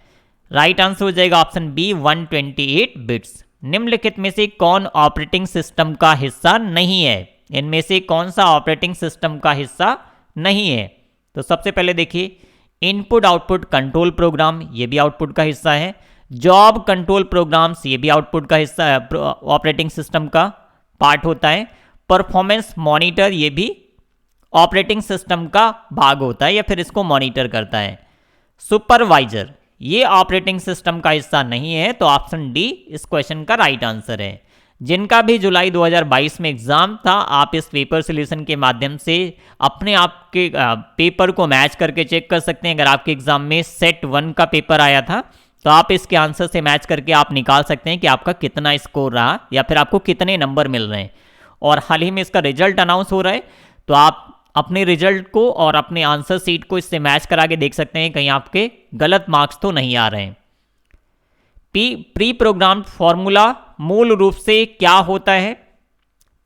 राइट आंसर हो जाएगा ऑप्शन बी 128 बिट्स। निम्नलिखित में से कौन ऑपरेटिंग सिस्टम का हिस्सा नहीं है। इनमें से कौन सा ऑपरेटिंग सिस्टम का हिस्सा नहीं है। तो सबसे पहले देखिए इनपुट आउटपुट कंट्रोल प्रोग्राम, ये भी आउटपुट का हिस्सा है। जॉब कंट्रोल प्रोग्राम्स, ये भी आउटपुट का हिस्सा है, ऑपरेटिंग सिस्टम का पार्ट होता है। परफॉर्मेंस मॉनिटर, ये भी ऑपरेटिंग सिस्टम का भाग होता है या फिर इसको मॉनिटर करता है। सुपरवाइजर, ये ऑपरेटिंग सिस्टम का हिस्सा नहीं है। तो ऑप्शन डी इस क्वेश्चन का राइट आंसर है। जिनका भी जुलाई 2022 में एग्जाम था, आप इस पेपर सोल्यूशन के माध्यम से अपने आप के पेपर को मैच करके चेक कर सकते हैं। अगर आपके एग्जाम में सेट 1 का पेपर आया था तो आप इसके आंसर से मैच करके आप निकाल सकते हैं कि आपका कितना स्कोर रहा या फिर आपको कितने नंबर मिल रहे हैं। और हाल ही में इसका रिजल्ट अनाउंस हो रहा है, तो आप अपने रिजल्ट को और अपने आंसर सीट को इससे मैच करा के देख सकते हैं कहीं आपके गलत मार्क्स तो नहीं आ रहे हैं। प्री प्रोग्राम्ड फॉर्मूला मूल रूप से क्या होता है।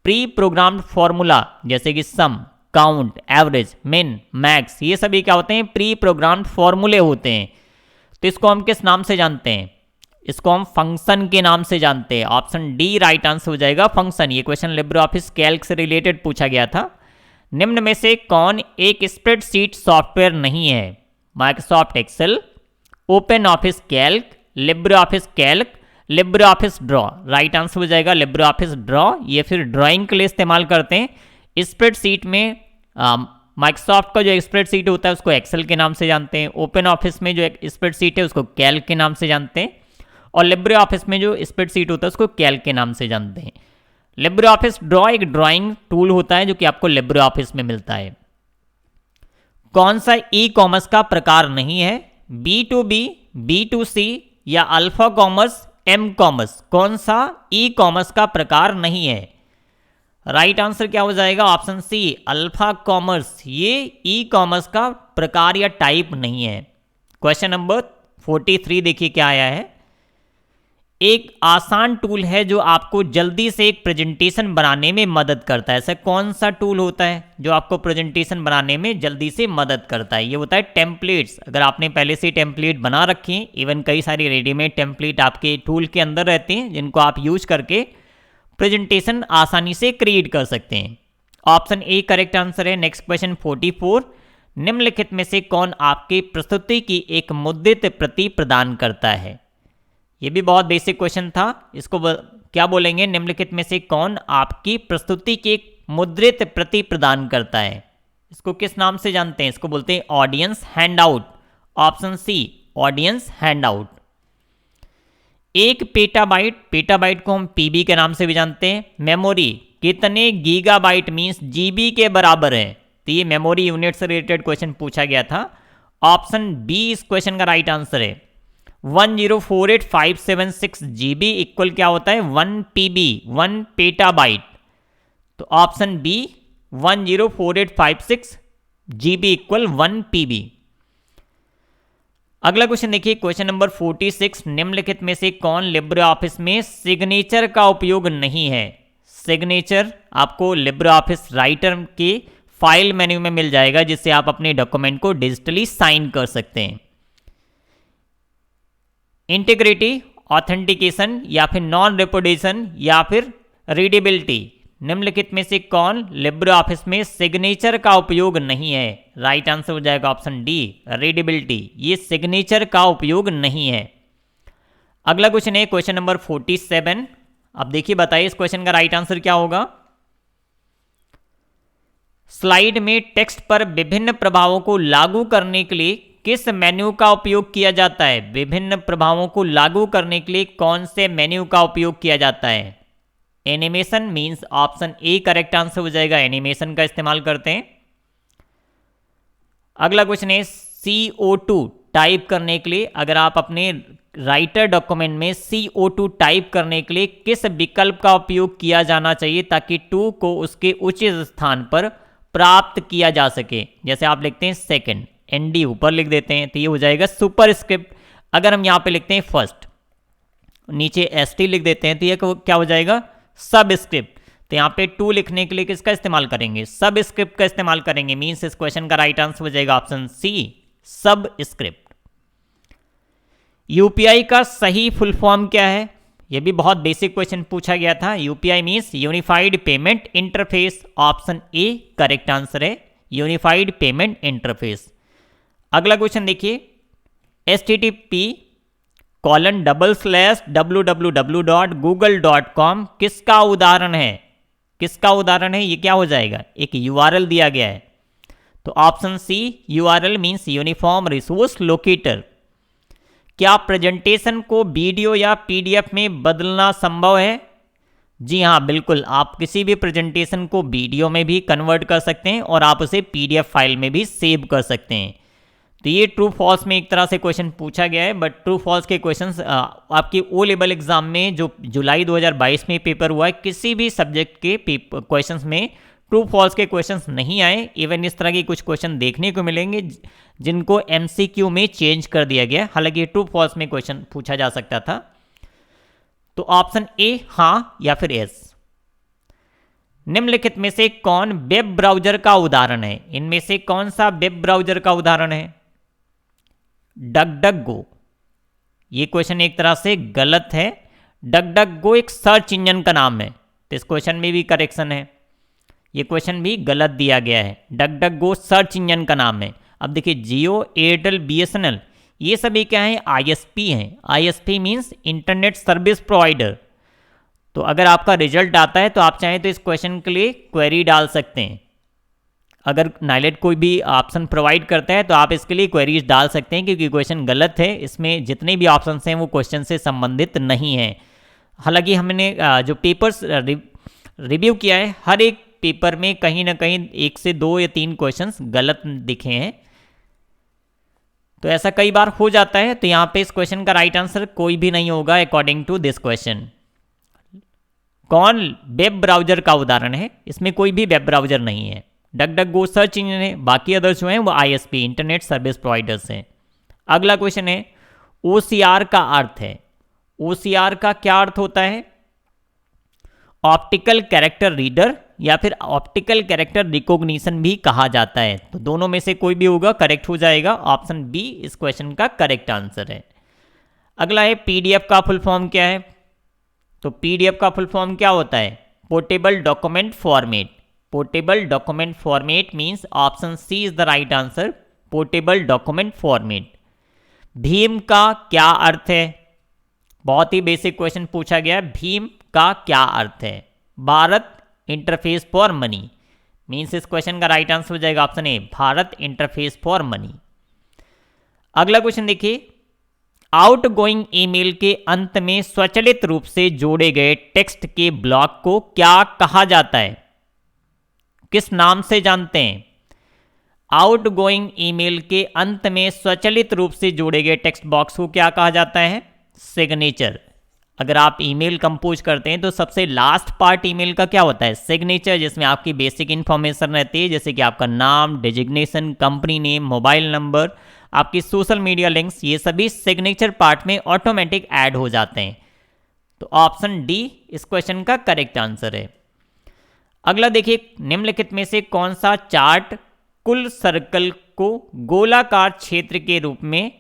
प्री प्रोग्राम्ड फॉर्मूला जैसे कि सम, काउंट, एवरेज, मिन, मैक्स, ये सभी क्या होते हैं, प्री प्रोग्राम्ड फॉर्मूले होते हैं। तो इसको हम किस नाम से जानते हैं, इसको हम फंक्शन के नाम से जानते हैं। ऑप्शन डी राइट आंसर हो जाएगा, फंक्शन। ये क्वेश्चन लिब्रे ऑफिस कैल्क से रिलेटेड पूछा गया था। निम्न में से कौन एक स्प्रेडशीट सॉफ्टवेयर नहीं है। Microsoft Excel, open office Calc, Libre office Calc, Libre office Draw. Right answer हो जाएगा लिब्रे ऑफिस ड्रॉ। ये फिर ड्राइंग के लिए इस्तेमाल करते हैं। स्प्रेडशीट में माइक्रोसॉफ्ट का जो स्प्रेडशीट होता है उसको एक्सेल के नाम से जानते हैं। ओपन ऑफिस में जो स्प्रेडशीट है उसको कैल्क के नाम से जानते हैं। और लिब्रे ऑफिस में जो स्प्रेडशीट होता है उसको कैल्क के नाम से जानते हैं। लिब्रे ऑफिस ड्रॉ एक ड्राइंग टूल होता है जो कि आपको लिब्रे ऑफिस में मिलता है। कौन सा ई कॉमर्स का प्रकार नहीं है। B2B, B2C या अल्फा कॉमर्स, एम कॉमर्स, कौन सा ई कॉमर्स का प्रकार नहीं है। राइट आंसर क्या हो जाएगा, ऑप्शन सी अल्फा कॉमर्स। ये ई कॉमर्स का प्रकार या टाइप नहीं है। क्वेश्चन नंबर 43 देखिए क्या आया है। एक आसान टूल है जो आपको जल्दी से एक प्रेजेंटेशन बनाने में मदद करता है। ऐसा कौन सा टूल होता है जो आपको प्रेजेंटेशन बनाने में जल्दी से मदद करता है। ये होता है टेम्पलेट्स। अगर आपने पहले से टेम्पलेट बना रखे हैं, इवन कई सारी रेडीमेड टेम्पलेट आपके टूल के अंदर रहते हैं जिनको आप यूज करके प्रेजेंटेशन आसानी से क्रिएट कर सकते हैं। ऑप्शन ए करेक्ट आंसर है। नेक्स्ट क्वेश्चन 44, निम्नलिखित में से कौन आपकी प्रस्तुति की एक मुद्रित प्रति प्रदान करता है। ये भी बहुत बेसिक क्वेश्चन था। इसको क्या बोलेंगे, निम्नलिखित में से कौन आपकी प्रस्तुति की एक मुद्रित प्रति प्रदान करता है। इसको किस नाम से जानते हैं, इसको बोलते हैं audience handout. Option C audience handout. एक पेटाबाइट, पेटाबाइट को हम पीबी के नाम से भी जानते हैं, मेमोरी कितने गीगाबाइट मींस जीबी के बराबर है। तो ये मेमोरी यूनिट से रिलेटेड क्वेश्चन पूछा गया था। ऑप्शन बी इस क्वेश्चन का राइट आंसर है। 1048576 जीबी इक्वल क्या होता है 1 पीबी, 1 पेटाबाइट। तो option B 1048576 GB equal 1 PB. अगला क्वेश्चन देखिए, क्वेश्चन नंबर 46, निम्नलिखित में से कौन लिब्रे ऑफिस में सिग्नेचर का उपयोग नहीं है। सिग्नेचर आपको लिब्रे ऑफिस राइटर के फाइल मेन्यू में मिल जाएगा, जिससे आप अपने डॉक्यूमेंट को डिजिटली साइन कर सकते हैं। इंटीग्रिटी, ऑथेंटिकेशन या फिर नॉन रिप्रोड्यूशन या फिर रीडेबिलिटी, निम्नलिखित में से कौन लिब्रे ऑफिस में सिग्नेचर का उपयोग नहीं है। राइट आंसर हो जाएगा ऑप्शन डी रीडेबिलिटी, ये सिग्नेचर का उपयोग नहीं है। अगला क्वेश्चन है क्वेश्चन नंबर 47। अब देखिए बताइए इस क्वेश्चन का राइट आंसर क्या होगा। स्लाइड में टेक्स्ट पर विभिन्न प्रभावों को लागू करने के लिए किस मेन्यू का उपयोग किया जाता है। विभिन्न प्रभावों को लागू करने के लिए कौन से मेन्यू का उपयोग किया जाता है। Animation means option A correct answer हो जाएगा, एनिमेशन का इस्तेमाल करते हैं। अगला क्वेश्चन है CO2 टाइप करने के लिए, अगर आप अपने राइटर डॉक्यूमेंट में CO2 टाइप करने के लिए किस विकल्प का उपयोग किया जाना चाहिए ताकि 2 को उसके उचित स्थान पर प्राप्त किया जा सके। जैसे आप लिखते हैं सेकंड, ND ऊपर लिख देते हैं तो ये हो जाएगा सुपर स्क्रिप्ट। अगर हम यहाँ पे लिखते हैं फर्स्ट, नीचे ST लिख देते हैं तो ये क्या हो जाएगा सब स्क्रिप्ट। तो यहाँ पे 2 लिखने के लिए किसका इस्तेमाल करेंगे, सब स्क्रिप्ट का इस्तेमाल करेंगे। मीन्स इस क्वेश्चन का राइट आंसर हो जाएगा ऑप्शन सी सब स्क्रिप्ट। यूपीआई का सही फुल फॉर्म क्या है, यह भी बहुत बेसिक क्वेश्चन पूछा गया था। UPI means unified payment interface, option A correct answer है यूनिफाइड पेमेंट इंटरफेस। अगला क्वेश्चन देखिए, http://www.google.com किसका उदाहरण है। किसका उदाहरण है, ये क्या हो जाएगा, एक URL दिया गया है। तो option C URL means uniform resource locator. क्या प्रेजेंटेशन को वीडियो या PDF में बदलना संभव है। जी हाँ बिल्कुल, आप किसी भी प्रेजेंटेशन को वीडियो में भी कन्वर्ट कर सकते हैं और आप उसे PDF फाइल में भी सेव कर सकते हैं। तो ये ट्रू फॉल्स में एक तरह से क्वेश्चन पूछा गया है, बट ट्रू फॉल्स के क्वेश्चंस आपके O लेवल एग्जाम में जो जुलाई 2022 में पेपर हुआ है, किसी भी सब्जेक्ट के क्वेश्चंस में ट्रू फॉल्स के क्वेश्चंस नहीं आए। इवन इस तरह के कुछ क्वेश्चन देखने को मिलेंगे जिनको MCQ में चेंज कर दिया गया। हालांकि ट्रू फॉल्स में क्वेश्चन पूछा जा सकता था। तो ऑप्शन ए हाँ या फिर एस। निम्नलिखित में से कौन वेब ब्राउजर का उदाहरण है। इनमें से कौन सा वेब ब्राउजर का उदाहरण है। डकडकगो, ये क्वेश्चन एक तरह से गलत है। डकडकगो एक सर्च इंजन का नाम है, तो इस क्वेश्चन में भी करेक्शन है। ये क्वेश्चन भी गलत दिया गया है, डकडकगो सर्च इंजन का नाम है। अब देखिए जियो, एयरटेल, BSNL ये सभी क्या है ISP हैं। ISP means internet service provider. तो अगर आपका रिजल्ट आता है तो आप चाहें तो इस क्वेश्चन के लिए क्वेरी डाल सकते हैं। अगर नाइलेट कोई भी ऑप्शन प्रोवाइड करता है तो आप इसके लिए क्वेरीज डाल सकते हैं, क्योंकि क्वेश्चन गलत है। इसमें जितने भी ऑप्शंस हैं वो क्वेश्चन से संबंधित नहीं है। हालांकि हमने जो पेपर्स रिव्यू किया है, हर एक पेपर में कहीं ना कहीं 1 से 2 या 3 क्वेश्चंस गलत दिखे हैं। तो ऐसा कई बार हो जाता है। तो यहाँ पे इस क्वेश्चन का राइट आंसर कोई भी नहीं होगा अकॉर्डिंग टू दिस क्वेश्चन। कौन वेब ब्राउजर का उदाहरण है, इसमें कोई भी वेब ब्राउजर नहीं है। डकडकगो सर्च इंजन है, बाकी अदर्स जो हैं वो ISP इंटरनेट सर्विस प्रोवाइडर्स हैं। अगला क्वेश्चन है OCR का अर्थ है। OCR का क्या अर्थ होता है। ऑप्टिकल कैरेक्टर रीडर या फिर ऑप्टिकल कैरेक्टर रिकॉग्निशन भी कहा जाता है। तो दोनों में से कोई भी होगा करेक्ट हो जाएगा। ऑप्शन बी इस क्वेश्चन का करेक्ट आंसर है। अगला है PDF का फुल फॉर्म क्या है। तो PDF का फुल फॉर्म क्या होता है, portable document format. Portable document format means option C is the right answer, portable document format. भीम का क्या अर्थ है, बहुत ही बेसिक क्वेश्चन पूछा गया है। भीम का क्या अर्थ है। Bharat interface for money means इस क्वेश्चन का राइट आंसर हो जाएगा option A, Bharat interface for money. अगला क्वेश्चन देखिए, आउटगोइंग ईमेल के अंत में स्वचालित रूप से जोड़े गए टेक्स्ट के ब्लॉक को क्या कहा जाता है? किस नाम से जानते हैं? आउटगोइंग ईमेल के अंत में स्वचालित रूप से जोड़े गए टेक्स्ट बॉक्स को क्या कहा जाता है? सिग्नेचर। अगर आप ईमेल कंपोज करते हैं तो सबसे लास्ट पार्ट ईमेल का क्या होता है? सिग्नेचर, जिसमें आपकी बेसिक इन्फॉर्मेशन रहती है, जैसे कि आपका नाम, designation, company name, mobile number, आपकी सोशल मीडिया लिंक्स, ये सभी सिग्नेचर पार्ट में ऑटोमेटिक ऐड हो जाते हैं। तो ऑप्शन डी इस क्वेश्चन का करेक्ट आंसर है। अगला देखिए, निम्नलिखित में से कौन सा चार्ट कुल सर्कल को गोलाकार क्षेत्र के रूप में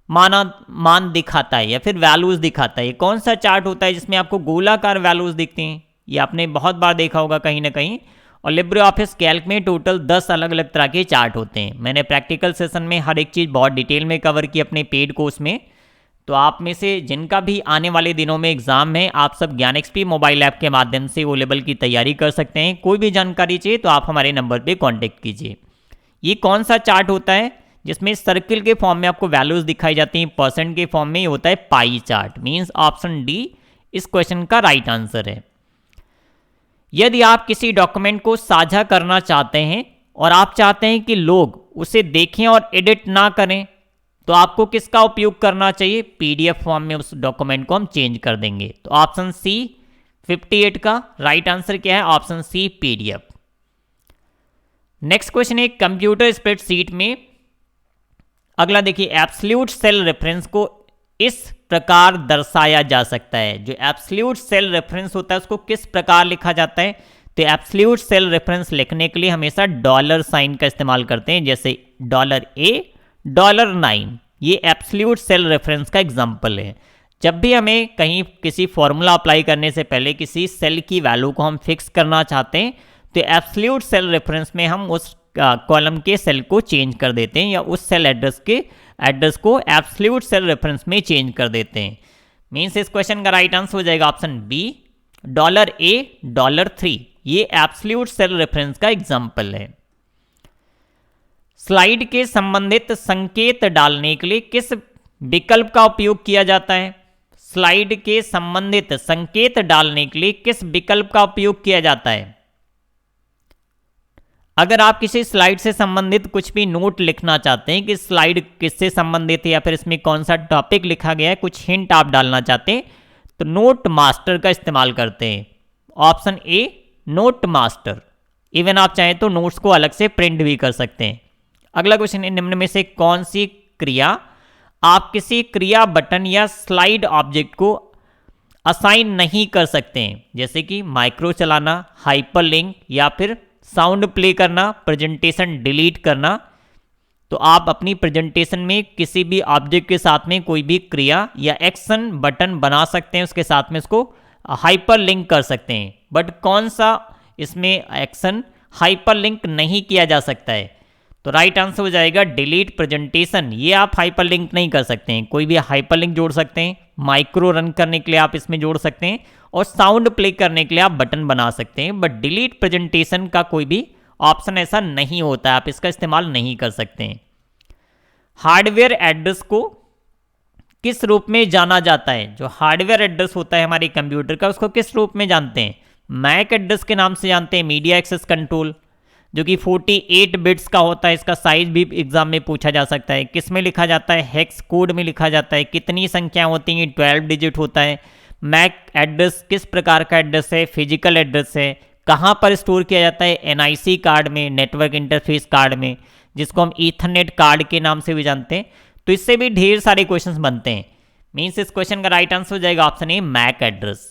मान दिखाता है या फिर वैल्यूज दिखाता है? कौन सा चार्ट होता है जिसमें आपको गोलाकार वैल्यूज दिखते हैं? ये आपने बहुत बार देखा होगा कहीं ना कहीं। और लिब्रे ऑफिस कैल्क में टोटल 10 अलग अलग तरह के चार्ट होते हैं। मैंने प्रैक्टिकल सेशन में हर एक चीज़ बहुत डिटेल में कवर की अपने पेड कोर्स में। तो आप में से जिनका भी आने वाले दिनों में एग्जाम है, आप सब ज्ञान एक्सपी मोबाइल ऐप के माध्यम से ओ लेवल की तैयारी कर सकते हैं। कोई भी जानकारी चाहिए तो आप हमारे नंबर पे कांटेक्ट कीजिए। ये कौन सा चार्ट होता है जिसमें सर्किल के फॉर्म में आपको वैल्यूज दिखाई जाती हैं? परसेंट के फॉर्म में ये होता है pie chart. Means option D इस क्वेश्चन का राइट आंसर है। यदि आप किसी डॉक्यूमेंट को साझा करना चाहते हैं और आप चाहते हैं कि लोग उसे देखें और एडिट ना करें, तो आपको किसका उपयोग करना चाहिए? पीडीएफ फॉर्म में उस डॉक्यूमेंट को हम चेंज कर देंगे। तो ऑप्शन सी 58 का राइट आंसर क्या है? Option C PDF. Next question है कंप्यूटर स्प्रेडशीट में। अगला देखिए, एब्सोल्यूट सेल रेफरेंस को इस प्रकार दर्शाया जा सकता है। जो एब्सोल्यूट सेल रेफरेंस होता है उसको किस प्रकार लिखा जाता है? तो एब्सोल्यूट सेल रेफरेंस लिखने के लिए हमेशा डॉलर साइन का इस्तेमाल करते हैं, जैसे $A, $9। ये एब्सोल्यूट सेल रेफरेंस का एग्जाम्पल है। जब भी हमें कहीं किसी फॉर्मूला अप्लाई करने से पहले किसी सेल की वैल्यू को हम फिक्स करना चाहते हैं, तो एब्सोल्यूट सेल रेफरेंस में हम उस कॉलम के सेल को चेंज कर देते हैं या उस सेल एड्रेस को एब्सोल्यूट सेल रेफरेंस में चेंज कर देते हैं। मीन्स इस क्वेश्चन का राइट आंसर हो जाएगा ऑप्शन बी $A, $3। ये एब्सोल्यूट सेल रेफरेंस का एग्जाम्पल है। स्लाइड के संबंधित संकेत डालने के लिए किस विकल्प का उपयोग किया जाता है? स्लाइड के संबंधित संकेत डालने के लिए किस विकल्प का उपयोग किया जाता है? अगर आप किसी स्लाइड से संबंधित कुछ भी नोट लिखना चाहते हैं कि स्लाइड किससे संबंधित है या फिर इसमें कौन सा टॉपिक लिखा गया है, कुछ हिंट आप डालना चाहते हैं, तो नोट मास्टर का इस्तेमाल करते हैं। Option A note master. Even आप चाहें तो नोट्स को अलग से प्रिंट भी कर सकते हैं। अगला क्वेश्चन है, निम्न में से कौन सी क्रिया आप किसी क्रिया बटन या स्लाइड ऑब्जेक्ट को असाइन नहीं कर सकते हैं? जैसे कि माइक्रो चलाना, हाइपरलिंक, या फिर साउंड प्ले करना, प्रेजेंटेशन डिलीट करना। तो आप अपनी प्रेजेंटेशन में किसी भी ऑब्जेक्ट के साथ में कोई भी क्रिया या एक्शन बटन बना सकते हैं, उसके साथ में उसको हाइपर लिंक कर सकते हैं। बट कौन सा इसमें एक्शन हाइपर लिंक नहीं किया जा सकता है? तो राइट आंसर हो जाएगा डिलीट प्रेजेंटेशन। ये आप हाइपर लिंक नहीं कर सकते हैं। कोई भी हाइपर लिंक जोड़ सकते हैं, माइक्रो रन करने के लिए आप इसमें जोड़ सकते हैं, और साउंड प्ले करने के लिए आप बटन बना सकते हैं। बट डिलीट प्रेजेंटेशन का कोई भी ऑप्शन ऐसा नहीं होता है, आप इसका इस्तेमाल नहीं कर सकते हैं। हार्डवेयर एड्रेस को किस रूप में जाना जाता है? जो हार्डवेयर एड्रेस होता है हमारे कंप्यूटर का, उसको किस रूप में जानते हैं? मैक एड्रेस के नाम से जानते हैं, मीडिया एक्सेस कंट्रोल, जो कि 48 बिट्स का होता है। इसका साइज भी एग्जाम में पूछा जा सकता है। किस में लिखा जाता है? हेक्स कोड में लिखा जाता है। कितनी संख्या होती हैं? 12 डिजिट होता है। मैक एड्रेस किस प्रकार का एड्रेस है? फिजिकल एड्रेस है। कहाँ पर स्टोर किया जाता है? एनआईसी कार्ड में, नेटवर्क इंटरफेस कार्ड में, जिसको हम ईथरनेट कार्ड के नाम से भी जानते हैं। तो इससे भी ढेर सारे क्वेश्चंस बनते हैं। मीन्स इस क्वेश्चन का राइट आंसर हो जाएगा ऑप्शन ए मैक एड्रेस।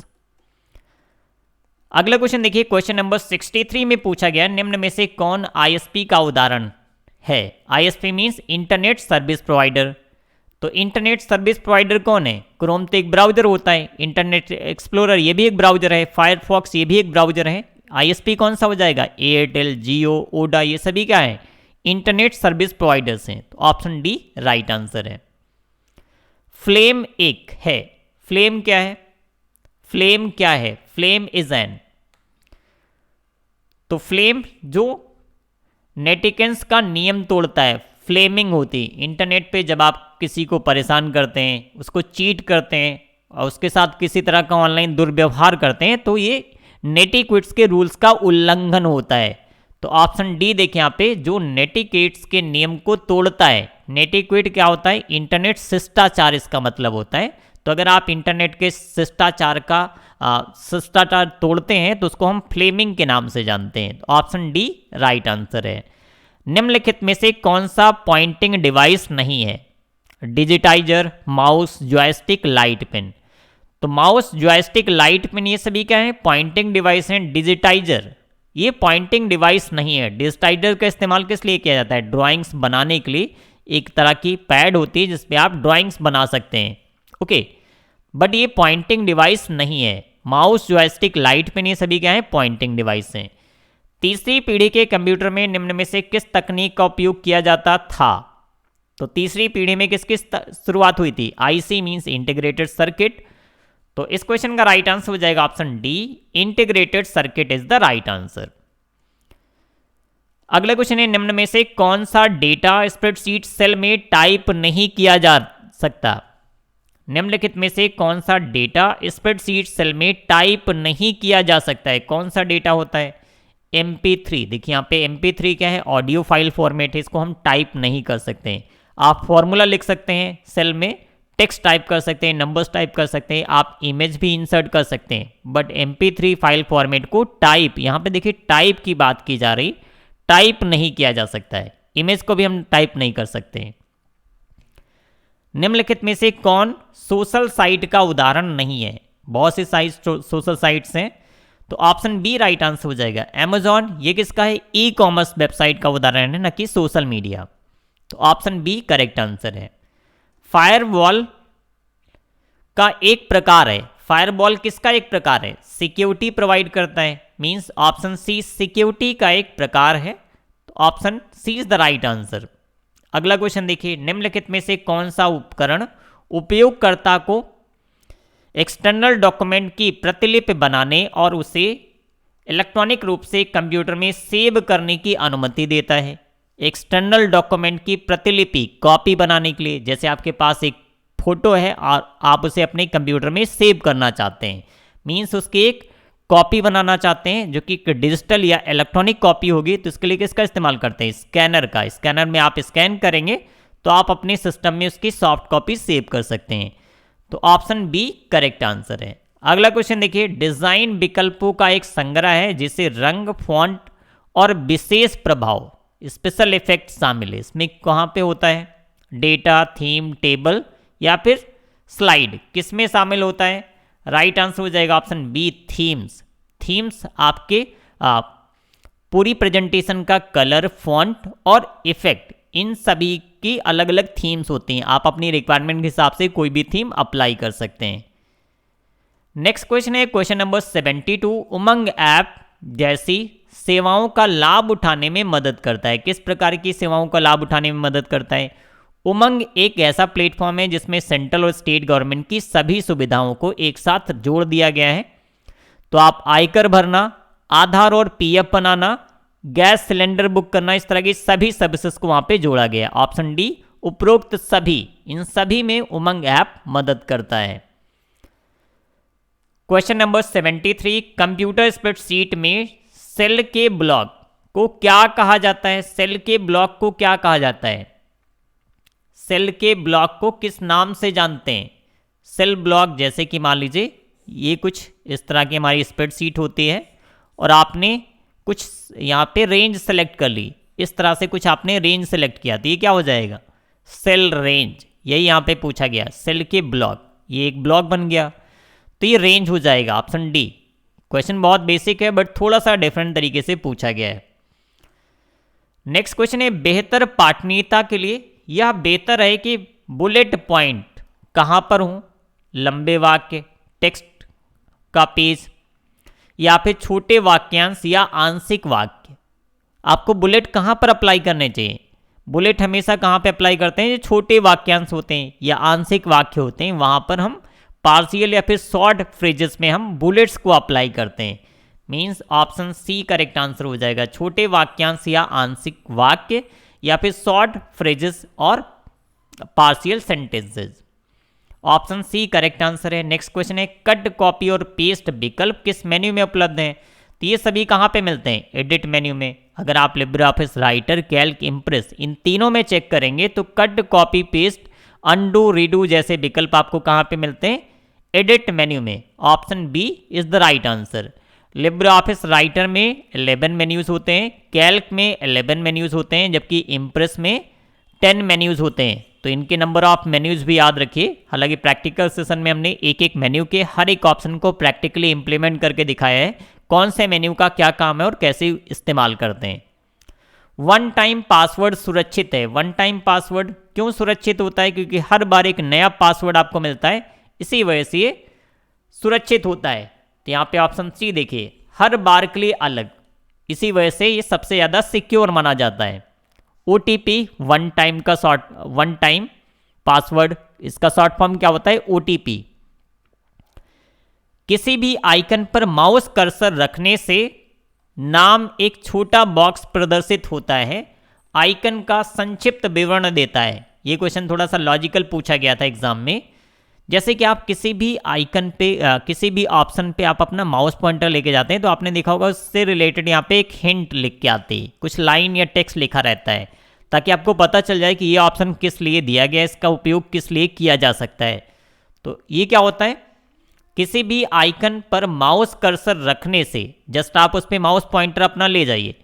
अगला क्वेश्चन देखिए, क्वेश्चन नंबर 63 में पूछा गया, निम्न में से कौन आईएसपी का उदाहरण है? ISP means internet service provider. तो इंटरनेट सर्विस प्रोवाइडर कौन है? क्रोम तो एक ब्राउजर होता है, इंटरनेट एक्सप्लोरर ये भी एक ब्राउजर है, फायरफॉक्स ये भी एक ब्राउजर है। आईएसपी कौन सा हो जाएगा? एयरटेल, जियो, ओडा, ये सभी क्या है? इंटरनेट सर्विस प्रोवाइडर्स हैं। तो ऑप्शन डी राइट आंसर है। फ्लेम एक है। फ्लेम क्या है? फ्लेम क्या है? Flame is an. तो फ्लेम जो नेटिकेंस का नियम तोड़ता है, फ्लेमिंग होती है। इंटरनेट पे जब आप किसी को परेशान करते हैं, उसको चीट करते हैं और उसके साथ किसी तरह का ऑनलाइन दुर्व्यवहार करते हैं, तो ये नेटिक्विट्स के रूल्स का उल्लंघन होता है। तो ऑप्शन डी देखिए यहाँ पे, जो नेटिक्विट्स के नियम को तोड़ता है। नेटिक्विट क्या होता है? इंटरनेट शिष्टाचार इसका मतलब होता है। तो अगर आप इंटरनेट के शिष्टाचार तोड़ते हैं तो उसको हम फ्लेमिंग के नाम से जानते हैं। तो ऑप्शन डी राइट आंसर है। निम्नलिखित में से कौन सा पॉइंटिंग डिवाइस नहीं है? Digitiser, mouse, joystick, light pen. तो माउस, जॉयस्टिक, लाइट पेन ये सभी क्या है? पॉइंटिंग डिवाइस हैं। डिजिटाइजर ये पॉइंटिंग डिवाइस नहीं है। डिजिटाइजर का इस्तेमाल किस लिए किया जाता है? ड्राइंग्स बनाने के लिए। एक तरह की पैड होती है जिसपे आप ड्राइंग्स बना सकते हैं, ओके, बट ये पॉइंटिंग डिवाइस नहीं है। माउस, जॉयस्टिक, लाइट पेन ये सभी क्या है? पॉइंटिंग डिवाइस हैं। तीसरी पीढ़ी के कंप्यूटर में निम्न में से किस तकनीक का उपयोग किया जाता था? तो तीसरी पीढ़ी में किस शुरुआत हुई थी? IC means integrated circuit. तो इस क्वेश्चन का राइट आंसर हो जाएगा option D, integrated circuit is the right answer. अगला क्वेश्चन है, निम्न में से कौन सा डेटा स्प्रेडशीट सेल में टाइप नहीं किया जा सकता? निम्नलिखित में से कौन सा डेटा स्प्रेडशीट सेल में टाइप नहीं किया जा सकता है? कौन सा डेटा होता है? MP3। देखिए यहाँ पे MP3 क्या है? ऑडियो फाइल फॉर्मेट है, इसको हम टाइप नहीं कर सकते हैं। आप फॉर्मूला लिख सकते हैं सेल में, टेक्स्ट टाइप कर सकते हैं, नंबर्स टाइप कर सकते हैं, आप इमेज भी इंसर्ट कर सकते हैं, बट MP3 फाइल फॉर्मेट को टाइप, यहाँ पे देखिए टाइप की बात की जा रही, टाइप नहीं किया जा सकता है। इमेज को भी हम टाइप नहीं कर सकते हैं। निम्नलिखित में से कौन सोशल साइट का उदाहरण नहीं है? बहुत सी सोशल साइट्स हैं, तो ऑप्शन बी राइट आंसर हो जाएगा। Amazon ये किसका है? ई कॉमर्स वेबसाइट का उदाहरण है, न कि सोशल मीडिया। तो ऑप्शन बी करेक्ट आंसर है। फायरवॉल का एक प्रकार है। फायरवॉल किसका एक प्रकार है? सिक्योरिटी प्रोवाइड करता है, मींस ऑप्शन सी सिक्योरिटी का एक प्रकार है। तो option C is the right answer. अगला क्वेश्चन देखिए, निम्नलिखित में से कौन सा उपकरण उपयोगकर्ता को एक्सटर्नल डॉक्यूमेंट की प्रतिलिपि बनाने और उसे इलेक्ट्रॉनिक रूप से कंप्यूटर में सेव करने की अनुमति देता है? एक्सटर्नल डॉक्यूमेंट की प्रतिलिपि, कॉपी बनाने के लिए, जैसे आपके पास एक फोटो है और आप उसे अपने कंप्यूटर में सेव करना चाहते हैं, मींस उसकी एक कॉपी बनाना चाहते हैं जो कि डिजिटल या इलेक्ट्रॉनिक कॉपी होगी, तो इसके लिए किसका इस्तेमाल करते हैं? स्कैनर का। स्कैनर में आप स्कैन करेंगे तो आप अपने सिस्टम में उसकी सॉफ्ट कॉपी सेव कर सकते हैं। तो ऑप्शन बी करेक्ट आंसर है। अगला क्वेश्चन देखिए, डिजाइन विकल्पों का एक संग्रह है जिसे रंग, फॉन्ट और विशेष प्रभाव, स्पेशल इफेक्ट शामिल है। इसमें कहाँ पे होता है? डेटा, थीम, टेबल या फिर स्लाइड, किसमें शामिल होता है? राइट आंसर हो जाएगा ऑप्शन बी थीम्स। थीम्स आपके पूरी प्रेजेंटेशन का कलर, फॉन्ट और इफेक्ट, इन सभी की अलग अलग थीम्स होती हैं। आप अपनी रिक्वायरमेंट के हिसाब से कोई भी थीम अप्लाई कर सकते हैं। नेक्स्ट क्वेश्चन है क्वेश्चन नंबर 72। उमंग ऐप जैसी सेवाओं का लाभ उठाने में मदद करता है। किस प्रकार की सेवाओं का लाभ उठाने में मदद करता है? उमंग एक ऐसा प्लेटफॉर्म है जिसमें सेंट्रल और स्टेट गवर्नमेंट की सभी सुविधाओं को एक साथ जोड़ दिया गया है। तो आप आयकर भरना, आधार और PF बनाना, गैस सिलेंडर बुक करना, इस तरह की सभी सर्विसेज को वहां पे जोड़ा गया है। ऑप्शन डी उपरोक्त सभी, इन सभी में उमंग ऐप मदद करता है। Question number 73। कंप्यूटर स्प्रेडशीट में सेल के ब्लॉक को क्या कहा जाता है? सेल के ब्लॉक को क्या कहा जाता है? सेल के ब्लॉक को किस नाम से जानते हैं? सेल ब्लॉक, जैसे कि मान लीजिए ये कुछ इस तरह की हमारी स्प्रेडशीट होती है और आपने कुछ यहाँ पे रेंज सेलेक्ट कर ली, इस तरह से कुछ आपने रेंज सेलेक्ट किया, तो ये क्या हो जाएगा? Cell range. यही यहाँ पे पूछा गया, सेल के ब्लॉक, ये एक ब्लॉक बन गया तो ये रेंज हो जाएगा। Option D. क्वेश्चन बहुत बेसिक है बट थोड़ा सा डिफरेंट तरीके से पूछा गया है। नेक्स्ट क्वेश्चन है, बेहतर पाठनीयता के लिए यह बेहतर है कि बुलेट पॉइंट कहाँ पर हो? लंबे वाक्य, टेक्स्ट का पेज, या फिर छोटे वाक्यांश या आंशिक वाक्य। आपको बुलेट कहाँ पर अप्लाई करने चाहिए? बुलेट हमेशा कहाँ पे अप्लाई करते हैं? जो छोटे वाक्यांश होते हैं या आंशिक वाक्य होते हैं, वहाँ पर हम पार्शियल या फिर शॉर्ट फ्रेजेस में हम बुलेट्स को अप्लाई करते हैं। Means option C correct answer हो जाएगा। छोटे वाक्यांश या आंशिक वाक्य या फिर शॉर्ट फ्रेजेस और partial sentences. Option C correct answer है। नेक्स्ट क्वेश्चन है कट, कॉपी और पेस्ट विकल्प किस मेन्यू में उपलब्ध हैं? तो ये सभी कहाँ पे मिलते हैं? एडिट मेन्यू में। अगर आप Libre office Writer, Calc, Impress इन तीनों में चेक करेंगे तो cut, copy, paste, undo, redo जैसे विकल्प आपको कहाँ पे मिलते हैं? एडिट मेन्यू में। Option B is the right answer. Libre office Writer में 11 मेन्यूज होते हैं, कैल्क में 11 मेन्यूज होते हैं, जबकि इम्प्रेस में 10 मेन्यूज होते हैं। तो इनके नंबर ऑफ मेन्यूज भी याद रखिए। हालांकि प्रैक्टिकल सेशन में हमने एक एक मेन्यू के हर एक ऑप्शन को प्रैक्टिकली इंप्लीमेंट करके दिखाया है, कौन से मेन्यू का क्या काम है और कैसे इस्तेमाल करते हैं। वन टाइम पासवर्ड सुरक्षित है। वन टाइम पासवर्ड क्यों सुरक्षित होता है? क्योंकि हर बार एक नया पासवर्ड आपको मिलता है, इसी वजह से ये सुरक्षित होता है। तो यहाँ पे ऑप्शन सी देखिए, हर बार के लिए अलग, इसी वजह से ये सबसे ज़्यादा सिक्योर माना जाता है। OTP वन टाइम पासवर्ड, इसका शॉर्ट फॉर्म क्या होता है? OTP। किसी भी आइकन पर माउस कर्सर रखने से नाम एक छोटा बॉक्स प्रदर्शित होता है, आइकन का संक्षिप्त विवरण देता है। ये क्वेश्चन थोड़ा सा लॉजिकल पूछा गया था एग्जाम में। जैसे कि आप किसी भी आइकन पे किसी भी ऑप्शन पे आप अपना माउस पॉइंटर लेके जाते हैं तो आपने देखा होगा उससे रिलेटेड यहाँ पे एक हिंट लिख के आती है, कुछ लाइन या टेक्स्ट लिखा रहता है, ताकि आपको पता चल जाए कि ये ऑप्शन किस लिए दिया गया है, इसका उपयोग किस लिए किया जा सकता है। तो ये क्या होता है? किसी भी आइकन पर माउस कर्सर रखने से जस्ट आप उस पर माउस पॉइंटर अपना ले जाइए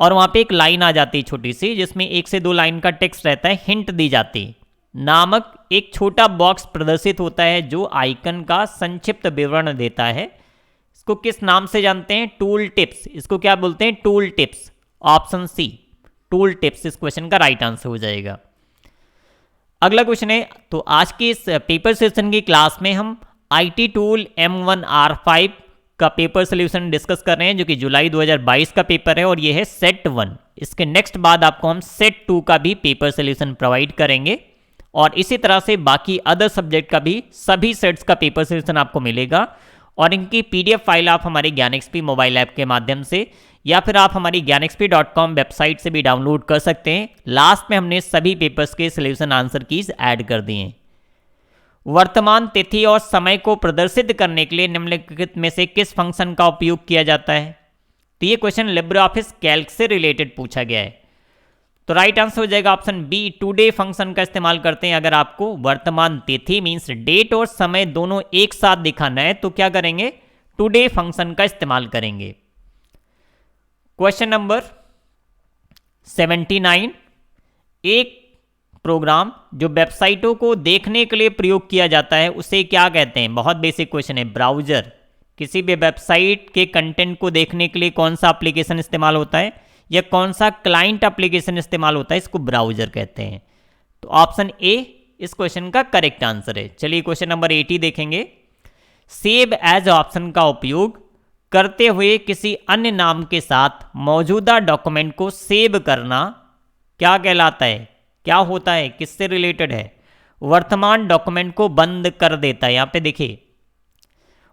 और वहाँ पे एक लाइन आ जाती है छोटी सी, जिसमें 1 से 2 लाइन का टेक्स्ट रहता है, हिंट दी जाती है, नामक एक छोटा बॉक्स प्रदर्शित होता है जो आइकन का संक्षिप्त विवरण देता है। इसको किस नाम से जानते हैं? Tool tips. इसको क्या बोलते हैं? Tool tips. Option C tool tips इस क्वेश्चन का राइट आंसर हो जाएगा। अगला क्वेश्चन है, तो आज की इस पेपर सेशन की क्लास में हम IT टूल M1R5 का पेपर सोल्यूशन डिस्कस कर रहे हैं, जो कि जुलाई 2022 का पेपर है और ये है सेट 1। इसके नेक्स्ट बाद आपको हम सेट 2 का भी पेपर सोल्यूशन प्रोवाइड करेंगे और इसी तरह से बाकी अदर सब्जेक्ट का भी सभी सेट्स का पेपर सोल्यूशन आपको मिलेगा। और इनकी PDF फाइल आप हमारे ज्ञानएक्सपी मोबाइल ऐप के माध्यम से या फिर आप हमारी ज्ञानएक्सपी.com वेबसाइट से भी डाउनलोड कर सकते हैं। लास्ट में हमने सभी पेपर्स के सोल्यूशन आंसर कीज ऐड कर दिए हैं। वर्तमान तिथि और समय को प्रदर्शित करने के लिए निम्नलिखित में से किस फंक्शन का उपयोग किया जाता है? तो ये क्वेश्चन लिब्रे ऑफिस कैल्क से रिलेटेड पूछा गया है। तो राइट आंसर हो जाएगा ऑप्शन बी, टुडे फंक्शन का इस्तेमाल करते हैं। अगर आपको वर्तमान तिथि मीन्स डेट और समय दोनों एक साथ दिखाना है तो क्या करेंगे? टुडे फंक्शन का इस्तेमाल करेंगे। क्वेश्चन नंबर 79, एक प्रोग्राम जो वेबसाइटों को देखने के लिए प्रयोग किया जाता है उसे क्या कहते हैं? बहुत बेसिक क्वेश्चन है। ब्राउजर। किसी भी वेबसाइट के कंटेंट को देखने के लिए कौन सा एप्लीकेशन इस्तेमाल होता है या कौन सा क्लाइंट एप्लीकेशन इस्तेमाल होता है? इसको ब्राउजर कहते हैं। तो ऑप्शन ए इस क्वेश्चन का करेक्ट आंसर है। चलिए क्वेश्चन नंबर 80 देखेंगे। सेव एज ऑप्शन का उपयोग करते हुए किसी अन्य नाम के साथ मौजूदा डॉक्यूमेंट को सेव करना क्या कहलाता है? क्या होता है? किससे रिलेटेड है? वर्तमान डॉक्यूमेंट को बंद कर देता है। यहाँ पे देखिए,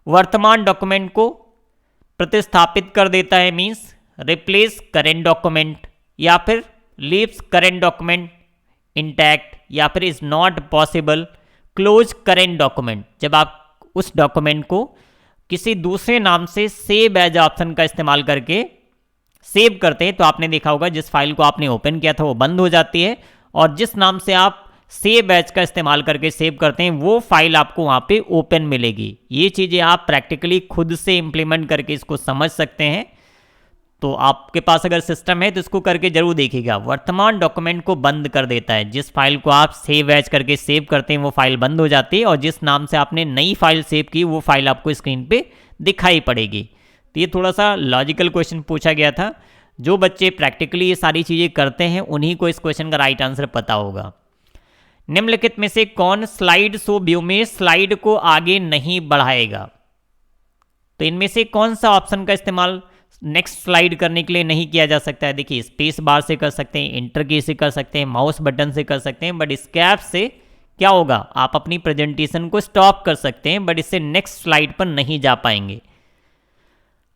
वर्तमान डॉक्यूमेंट को प्रतिस्थापित कर देता है मीन्स रिप्लेस करेंट डॉक्यूमेंट, या फिर लीव्स करेंट डॉक्यूमेंट इंटैक्ट, या फिर is not possible close current document. जब आप उस डॉक्यूमेंट को किसी दूसरे नाम से सेव एज ऑप्शन का इस्तेमाल करके सेव करते हैं तो आपने देखा होगा जिस फाइल को आपने ओपन किया था वो बंद हो जाती है, और जिस नाम से आप सेव एज का इस्तेमाल करके सेव करते हैं वो फाइल आपको वहाँ पे ओपन मिलेगी। ये चीज़ें आप प्रैक्टिकली खुद से इम्प्लीमेंट करके इसको समझ सकते हैं। तो आपके पास अगर सिस्टम है तो इसको करके जरूर देखिएगा। वर्तमान डॉक्यूमेंट को बंद कर देता है, जिस फाइल को आप सेव एज करके सेव करते हैं वो फाइल बंद हो जाती है, और जिस नाम से आपने नई फाइल सेव की वो फाइल आपको स्क्रीन पे दिखाई पड़ेगी। तो ये थोड़ा सा लॉजिकल क्वेश्चन पूछा गया था। जो बच्चे प्रैक्टिकली ये सारी चीज़ें करते हैं उन्हीं को इस क्वेश्चन का राइट आंसर पता होगा। निम्नलिखित में से कौन स्लाइड शो व्यू में स्लाइड को आगे नहीं बढ़ाएगा? तो इनमें से कौन सा ऑप्शन का इस्तेमाल नेक्स्ट स्लाइड करने के लिए नहीं किया जा सकता है? देखिए, स्पेस बार से कर सकते हैं, इंटर की से कर सकते हैं, माउस बटन से कर सकते हैं, बट स्कैप से क्या होगा? आप अपनी प्रेजेंटेशन को स्टॉप कर सकते हैं, बट इससे नेक्स्ट स्लाइड पर नहीं जा पाएंगे।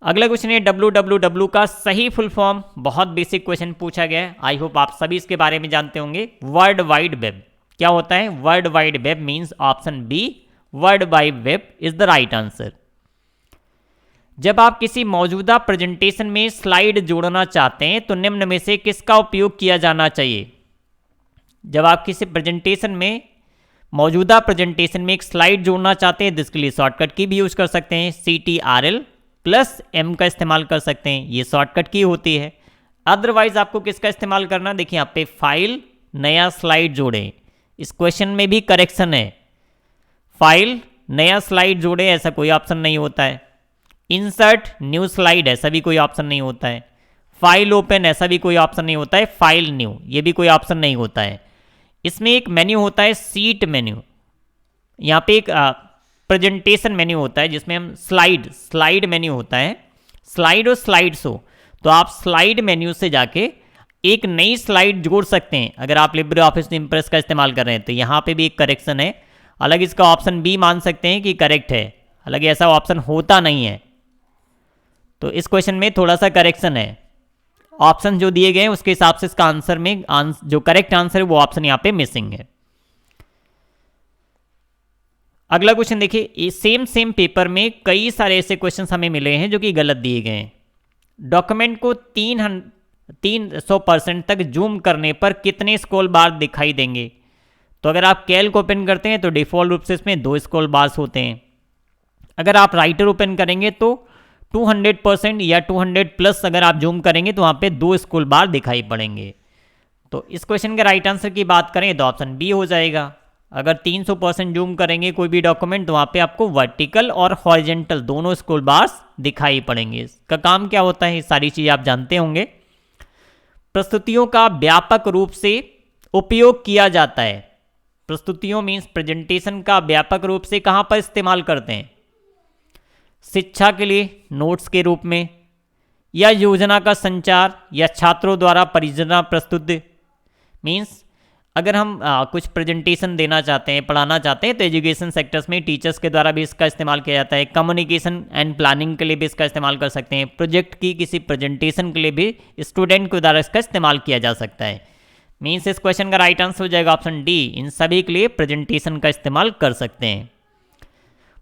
अगला क्वेश्चन है www का सही फुल फॉर्म, बहुत बेसिक क्वेश्चन पूछा गया है, आई होप आप सभी इसके बारे में जानते होंगे। वर्ल्ड वाइड वेब क्या होता है? World wide web means option B, world wide web is the right answer. जब आप किसी मौजूदा प्रेजेंटेशन में स्लाइड जोड़ना चाहते हैं तो निम्न में से किसका उपयोग किया जाना चाहिए? जब आप किसी प्रेजेंटेशन में, मौजूदा प्रेजेंटेशन में एक स्लाइड जोड़ना चाहते हैं तो इसके लिए शॉर्टकट की भी यूज कर सकते हैं, CTRL+M का इस्तेमाल कर सकते हैं, ये शॉर्टकट की होती है। अदरवाइज आपको किसका इस्तेमाल करना, देखिए यहाँ पे फाइल नया स्लाइड जोड़ें, इस क्वेश्चन में भी करेक्शन है, फाइल नया स्लाइड जोड़े ऐसा कोई ऑप्शन नहीं होता है। इंसर्ट न्यू स्लाइड ऐसा भी कोई ऑप्शन नहीं होता है। फाइल ओपन ऐसा भी कोई ऑप्शन नहीं होता है। फाइल न्यू ये भी कोई ऑप्शन नहीं होता है। इसमें एक मेन्यू होता है सीट मेन्यू, यहाँ पे एक प्रेजेंटेशन मेन्यू होता है जिसमें हम स्लाइड मेन्यू होता है, स्लाइड और स्लाइड शो। तो आप स्लाइड मेन्यू से जाके एक नई स्लाइड जोड़ सकते हैं अगर आप लिब्रे ऑफिस इम्प्रेस का इस्तेमाल कर रहे हैं। तो यहाँ पे भी एक करेक्शन है, अलग इसका ऑप्शन बी मान सकते हैं कि करेक्ट है, हालांकि ऐसा ऑप्शन होता नहीं है। तो इस क्वेश्चन में थोड़ा सा करेक्शन है, ऑप्शन जो दिए गए हैं उसके हिसाब से इसका आंसर में जो करेक्ट आंसर है वो ऑप्शन यहाँ पे मिसिंग है। अगला क्वेश्चन देखिए, सेम पेपर में कई सारे ऐसे क्वेश्चन हमें मिले हैं जो कि गलत दिए गए हैं। डॉक्यूमेंट को 300% तक जूम करने पर कितने स्क्रॉल बार दिखाई देंगे? तो अगर आप कैल्क ओपन करते हैं तो डिफॉल्ट रूप से इसमें 2 स्क्रॉल बार्स होते हैं। अगर आप राइटर ओपन करेंगे तो 200% या 200+ अगर आप जूम करेंगे तो वहाँ पे 2 स्क्रॉल बार दिखाई पड़ेंगे। तो इस क्वेश्चन के राइट आंसर की बात करें तो ऑप्शन बी हो जाएगा। अगर 300% जूम करेंगे कोई भी डॉक्यूमेंट तो वहाँ पे आपको वर्टिकल और हॉरिजेंटल दोनों स्क्रॉल बार्स दिखाई पड़ेंगे। इसका काम क्या होता है, ये सारी चीज़ आप जानते होंगे। प्रस्तुतियों का व्यापक रूप से उपयोग किया जाता है। प्रस्तुतियों मीन्स प्रेजेंटेशन का व्यापक रूप से कहाँ पर इस्तेमाल करते हैं? शिक्षा के लिए नोट्स के रूप में, या योजना का संचार, या छात्रों द्वारा परियोजना प्रस्तुत। मीन्स अगर हम कुछ प्रेजेंटेशन देना चाहते हैं, पढ़ाना चाहते हैं तो एजुकेशन सेक्टर्स में टीचर्स के द्वारा भी इसका इस्तेमाल किया जाता है। कम्युनिकेशन एंड प्लानिंग के लिए भी इसका इस्तेमाल कर सकते हैं। प्रोजेक्ट की किसी प्रेजेंटेशन के लिए भी स्टूडेंट के द्वारा इसका इस्तेमाल किया जा सकता है। मीन्स इस क्वेश्चन का राइट आंसर हो जाएगा ऑप्शन डी, इन सभी के लिए प्रेजेंटेशन का इस्तेमाल कर सकते हैं।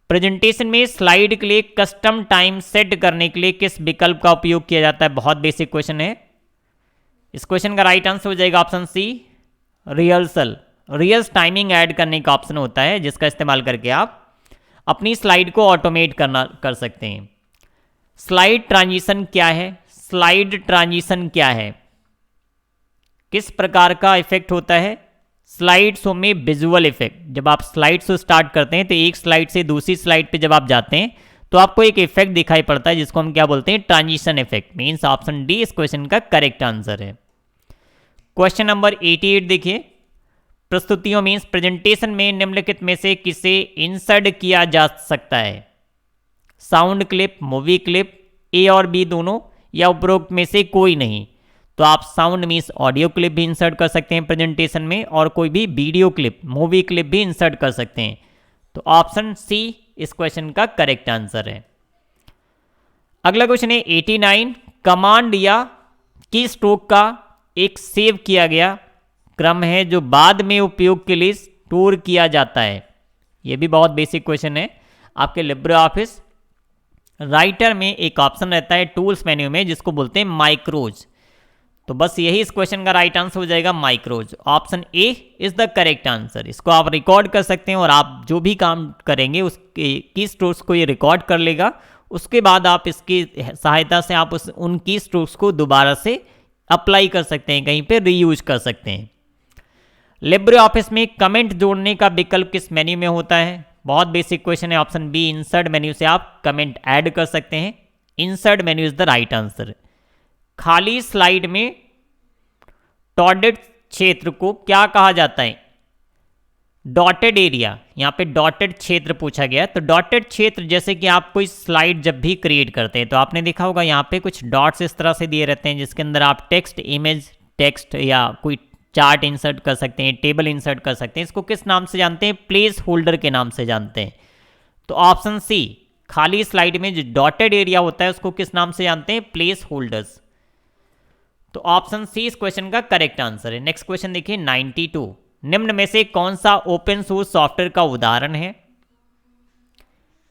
प्रेजेंटेशन में स्लाइड के लिए कस्टम टाइम सेट करने के लिए किस विकल्प का उपयोग किया जाता है? बहुत बेसिक क्वेश्चन है। इस क्वेश्चन का राइट आंसर हो जाएगा ऑप्शन सी, रियल्स टाइमिंग ऐड करने का ऑप्शन होता है जिसका इस्तेमाल करके आप अपनी स्लाइड को ऑटोमेट कर सकते हैं। स्लाइड ट्रांजिशन क्या है? स्लाइड ट्रांजिशन क्या है? किस प्रकार का इफेक्ट होता है? स्लाइड शो में विजुअल इफेक्ट, जब आप स्लाइड शो स्टार्ट करते हैं तो एक स्लाइड से दूसरी स्लाइड पे जब आप जाते हैं तो आपको एक इफेक्ट दिखाई पड़ता है जिसको हम क्या बोलते हैं? Transition effect. Means option D इस क्वेश्चन का करेक्ट आंसर है। क्वेश्चन नंबर 88 देखिए, प्रस्तुतियों मीन्स प्रेजेंटेशन में निम्नलिखित में से किसे इंसर्ट किया जा सकता है? साउंड क्लिप, मूवी क्लिप, ए और बी दोनों, या उपरोक्त में से कोई नहीं। तो आप साउंड मीन्स ऑडियो क्लिप भी इंसर्ट कर सकते हैं प्रेजेंटेशन में, और कोई भी वीडियो क्लिप, मूवी क्लिप भी इंसर्ट कर सकते हैं। तो ऑप्शन सी इस क्वेश्चन का करेक्ट आंसर है। अगला क्वेश्चन है 89, कमांड या की स्ट्रोक का एक सेव किया गया क्रम है जो बाद में उपयोग के लिए स्टोर किया जाता है। यह भी बहुत बेसिक क्वेश्चन है। आपके लिब्रे ऑफिस राइटर में एक ऑप्शन रहता है टूल्स मेन्यू में जिसको बोलते हैं माइक्रोज। तो बस यही इस क्वेश्चन का राइट आंसर हो जाएगा, माइक्रोज। Option A is the correct answer. इसको आप रिकॉर्ड कर सकते हैं और आप जो भी काम करेंगे उसके की स्ट्रोक्स को ये रिकॉर्ड कर लेगा। उसके बाद आप इसकी सहायता से आप उन की स्ट्रोक्स को दोबारा से अप्लाई कर सकते हैं, कहीं पे रीयूज कर सकते हैं। लिब्रे ऑफिस में कमेंट जोड़ने का विकल्प किस मेन्यू में होता है? बहुत बेसिक क्वेश्चन है। ऑप्शन बी, इंसर्ट मेन्यू से आप कमेंट ऐड कर सकते हैं। Insert menu is the right answer. खाली स्लाइड में डॉटेड क्षेत्र को क्या कहा जाता है? Dotted area. यहाँ पे डॉटेड क्षेत्र पूछा गया। तो डॉटेड क्षेत्र, जैसे कि आप कोई स्लाइड जब भी क्रिएट करते हैं तो आपने देखा होगा यहाँ पे कुछ डॉट्स इस तरह से दिए रहते हैं जिसके अंदर आप टेक्स्ट, इमेज, टेक्स्ट या कोई चार्ट इंसर्ट कर सकते हैं, टेबल इंसर्ट कर सकते हैं। इसको किस नाम से जानते हैं? प्लेस होल्डर के नाम से जानते हैं। तो ऑप्शन सी खाली स्लाइड में जो डॉटेड एरिया होता है उसको किस नाम से जानते हैं? Place holders. तो ऑप्शन सी इस क्वेश्चन का करेक्ट आंसर है। नेक्स्ट क्वेश्चन देखिए 92, निम्न में से कौन सा ओपन सोर्स सॉफ्टवेयर का उदाहरण है?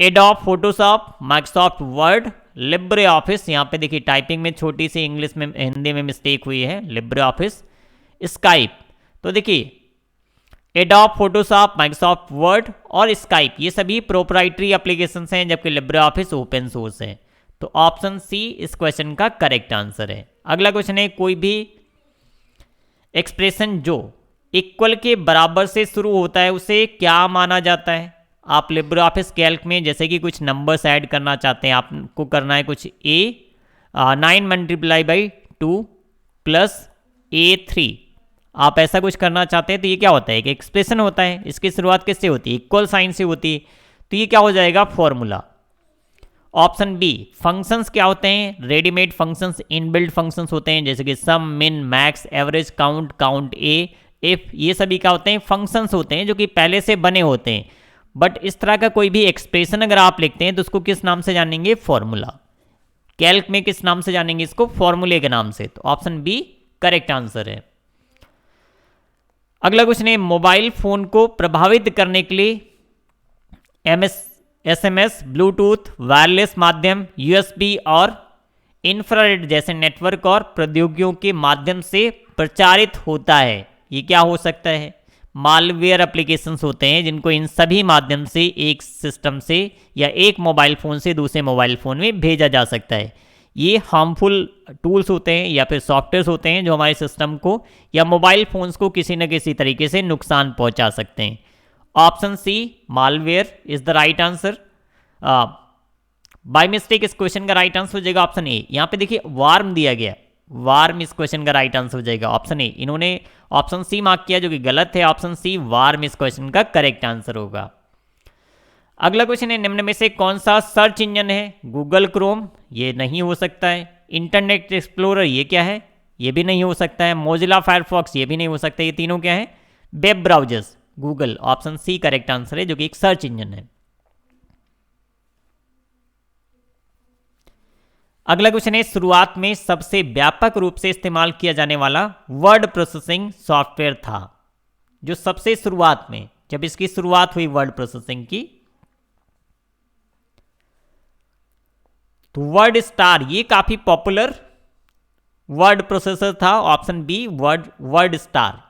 Adobe Photoshop, Microsoft word, Libre office. यहाँ पे देखिए टाइपिंग में छोटी सी इंग्लिश में हिंदी में मिस्टेक हुई है, लिब्रे ऑफिस, स्काइप। तो देखिए एडोब फोटोशॉप, माइक्रोसॉफ्ट वर्ड और स्काइप ये सभी प्रोप्राइटरी एप्लीकेशंस हैं, जबकि लिब्रे ऑफिस ओपन सोर्स है। तो ऑप्शन सी इस क्वेश्चन का करेक्ट आंसर है। अगला क्वेश्चन है, कोई भी एक्सप्रेशन जो इक्वल के बराबर से शुरू होता है उसे क्या माना जाता है? आप लिब्रे ऑफिस कैल्क में जैसे कि कुछ नंबर्स ऐड करना चाहते हैं, आपको करना है कुछ 9 मल्टीप्लाई बाई 2 प्लस A3, आप ऐसा कुछ करना चाहते हैं तो ये क्या होता है? एक एक्सप्रेशन होता है। इसकी शुरुआत किससे होती है? इक्वल साइन से होती है। तो ये क्या हो जाएगा? फॉर्मूला। ऑप्शन बी, फंक्शंस क्या होते हैं? रेडीमेड फंक्शंस, इनबिल्ट फंक्शंस होते हैं, जैसे कि सम, मिन, max, average, count, count A, if, ये सभी क्या होते हैं? फंक्शंस होते हैं जो कि पहले से बने होते हैं। बट इस तरह का कोई भी एक्सप्रेशन अगर आप लिखते हैं तो उसको किस नाम से जानेंगे? फॉर्मूला। कैल्क में किस नाम से जानेंगे इसको? फॉर्मूले के नाम से। तो ऑप्शन बी करेक्ट आंसर है। अगला क्वेश्चन है, मोबाइल फोन को प्रभावित करने के लिए SMS, ब्लूटूथ, वायरलेस माध्यम, USB और इंफ्रारेड जैसे नेटवर्क और प्रौद्योगिकियों के माध्यम से प्रचारित होता है। ये क्या हो सकता है? मालवेयर एप्लीकेशंस होते हैं जिनको इन सभी माध्यम से एक सिस्टम से या एक मोबाइल फ़ोन से दूसरे मोबाइल फ़ोन में भेजा जा सकता है। ये हार्मफुल टूल्स होते हैं या फिर सॉफ्टवेयर्स होते हैं जो हमारे सिस्टम को या मोबाइल फ़ोन्स को किसी न किसी तरीके से नुकसान पहुंचा सकते हैं। Option C malware is the right answer. By mistake इस क्वेश्चन का राइट आंसर हो जाएगा ऑप्शन ए। यहाँ पे देखिए वार्म दिया गया, वार्म इस क्वेश्चन का राइट आंसर हो जाएगा ऑप्शन ए। इन्होंने ऑप्शन सी मार्क किया जो कि गलत है। ऑप्शन सी वार्म इस क्वेश्चन का करेक्ट आंसर होगा। अगला क्वेश्चन है, निम्न में से कौन सा सर्च इंजन है? गूगल क्रोम, ये नहीं हो सकता है। इंटरनेट एक्सप्लोरर, ये क्या है? ये भी नहीं हो सकता है। मोजिला फायरफॉक्स, ये भी नहीं हो सकता। ये तीनों क्या है? Web browsers. Google, option C correct answer है जो कि एक सर्च इंजन है। अगला क्वेश्चन है, शुरुआत में सबसे व्यापक रूप से इस्तेमाल किया जाने वाला वर्ड प्रोसेसिंग सॉफ्टवेयर था। जो सबसे शुरुआत में, जब इसकी शुरुआत हुई वर्ड प्रोसेसिंग की, तो वर्ड स्टार ये काफी पॉपुलर वर्ड प्रोसेसर था। Option B word star.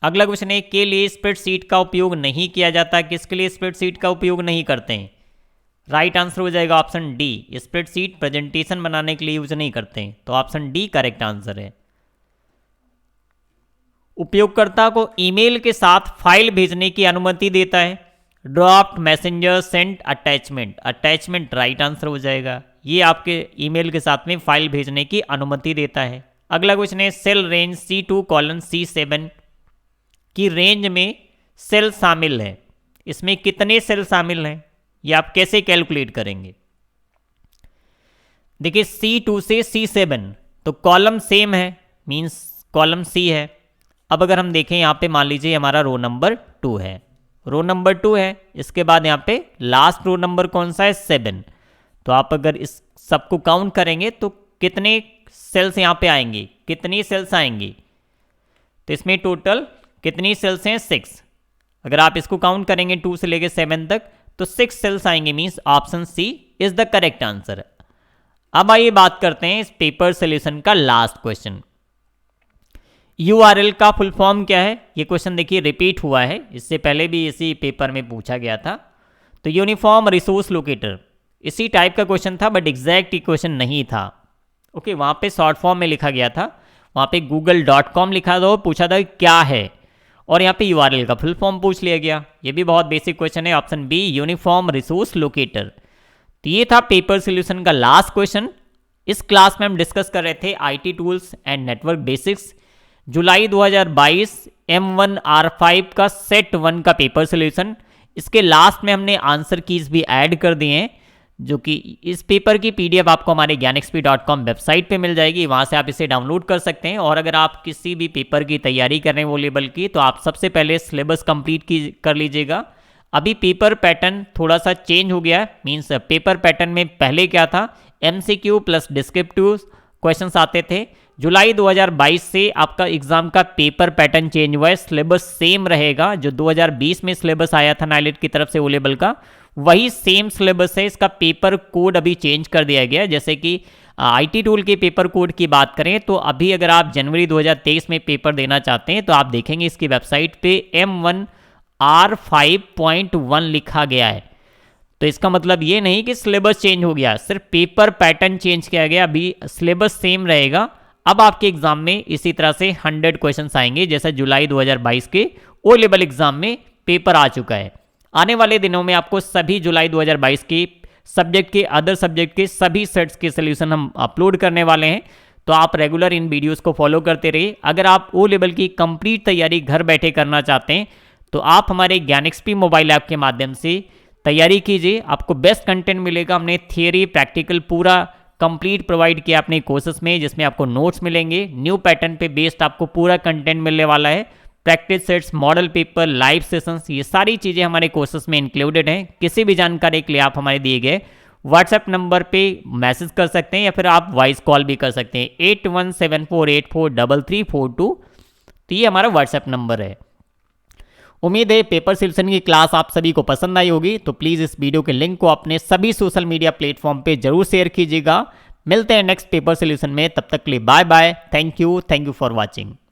अगला क्वेश्चन है, के लिए स्प्रेडशीट का उपयोग नहीं किया जाता। किसके लिए स्प्रेडशीट का उपयोग नहीं करते हैं? राइट आंसर हो जाएगा ऑप्शन डी, स्प्रेडशीट प्रेजेंटेशन बनाने के लिए यूज नहीं करते हैं। तो ऑप्शन डी करेक्ट आंसर है। उपयोगकर्ता को ईमेल के साथ फाइल भेजने की अनुमति देता है। Draft, messenger, send, attachment. Attachment right answer हो जाएगा। ये आपके ईमेल के साथ में फाइल भेजने की अनुमति देता है। अगला क्वेश्चन है, सेल रेंज C2:C7 की रेंज में सेल शामिल है। इसमें कितने सेल शामिल हैं ये आप कैसे कैलकुलेट करेंगे? देखिए C2 से C7 तो कॉलम सेम है, मींस कॉलम C है। अब अगर हम देखें यहाँ पे मान लीजिए हमारा रो नंबर 2 है, रो नंबर 2 है, इसके बाद यहाँ पे लास्ट रो नंबर कौन सा है? 7। तो आप अगर इस सबको काउंट करेंगे तो कितने सेल्स यहाँ पे आएंगे, कितनी सेल्स आएंगी? तो इसमें टोटल कितनी सेल्स हैं? 6। अगर आप इसको काउंट करेंगे 2 से लेके 7 तक तो 6 सेल्स आएंगे, means option C is the correct answer. अब आइए बात करते हैं इस पेपर सोल्यूशन का लास्ट क्वेश्चन। URL का फुल फॉर्म क्या है? ये क्वेश्चन देखिए रिपीट हुआ है, इससे पहले भी इसी पेपर में पूछा गया था। तो यूनिफॉर्म रिसोर्स लोकेटर, इसी टाइप का क्वेश्चन था बट एग्जैक्ट क्वेश्चन नहीं था। ओके, वहाँ पे शॉर्ट फॉर्म में लिखा गया था, वहाँ पे google.com लिखा था, पूछा था क्या है, और यहाँ पे URL का फुल फॉर्म पूछ लिया गया। ये भी बहुत बेसिक क्वेश्चन है, option be uniform resource locator. तो ये था पेपर सोल्यूशन का लास्ट क्वेश्चन। इस क्लास में हम डिस्कस कर रहे थे IT tools and network basics, July 2022 M1R5 का सेट 1 का पेपर सोल्यूशन। इसके लास्ट में हमने आंसर कीज भी ऐड कर दिए हैं, जो कि इस पेपर की PDF आपको हमारे gyanxp.com वेबसाइट पे मिल जाएगी, वहाँ से आप इसे डाउनलोड कर सकते हैं। और अगर आप किसी भी पेपर की तैयारी कर रहे हैं वो लेवल की, तो आप सबसे पहले सिलेबस कंप्लीट कर लीजिएगा। अभी पेपर पैटर्न थोड़ा सा चेंज हो गया है, मीन्स पेपर पैटर्न में पहले क्या था, एमसीक्यू प्लस डिस्क्रिप्टिव क्वेश्चंस आते थे। जुलाई 2022 से आपका एग्जाम का पेपर पैटर्न चेंज हुआ है, सिलेबस सेम रहेगा। जो 2020 में सिलेबस आया था नाइलेट की तरफ से ओ लेवल का, वही सेम सिलेबस है। इसका पेपर कोड अभी चेंज कर दिया गया है। जैसे कि आईटी टूल के पेपर कोड की बात करें तो अभी अगर आप जनवरी 2023 में पेपर देना चाहते हैं तो आप देखेंगे इसकी वेबसाइट पे M1R5.1 लिखा गया है। तो इसका मतलब ये नहीं कि सिलेबस चेंज हो गया, सिर्फ पेपर पैटर्न चेंज किया गया, अभी सिलेबस सेम रहेगा। अब आपके एग्जाम में इसी तरह से 100 क्वेश्चंस आएंगे, जैसा जुलाई 2022 के ओ लेवल एग्जाम में पेपर आ चुका है। आने वाले दिनों में आपको सभी जुलाई 2022 के सब्जेक्ट के, अदर सब्जेक्ट के सभी सेट्स के सोल्यूशन हम अपलोड करने वाले हैं, तो आप रेगुलर इन वीडियोस को फॉलो करते रहिए। अगर आप ओ लेवल की कंप्लीट तैयारी घर बैठे करना चाहते हैं तो आप हमारे ज्ञान एक्सपी मोबाइल ऐप के माध्यम से तैयारी कीजिए, आपको बेस्ट कंटेंट मिलेगा। हमने थियरी प्रैक्टिकल पूरा कंप्लीट प्रोवाइड किया अपने कोर्सेस में, जिसमें आपको नोट्स मिलेंगे, न्यू पैटर्न पे बेस्ड आपको पूरा कंटेंट मिलने वाला है, practice sets, model paper, live sessions, ये सारी चीज़ें हमारे कोर्सेस में इंक्लूडेड हैं। किसी भी जानकारी के लिए आप हमारे दिए गए व्हाट्सएप नंबर पे मैसेज कर सकते हैं या फिर आप वॉइस कॉल भी कर सकते हैं 8174843342। तो ये हमारा व्हाट्सएप नंबर है। उम्मीद है पेपर सोल्यूशन की क्लास आप सभी को पसंद आई होगी, तो प्लीज़ इस वीडियो के लिंक को अपने सभी सोशल मीडिया प्लेटफॉर्म पे जरूर शेयर कीजिएगा। मिलते हैं नेक्स्ट पेपर सोल्यूशन में, तब तक के लिए bye bye. Thank you for watching.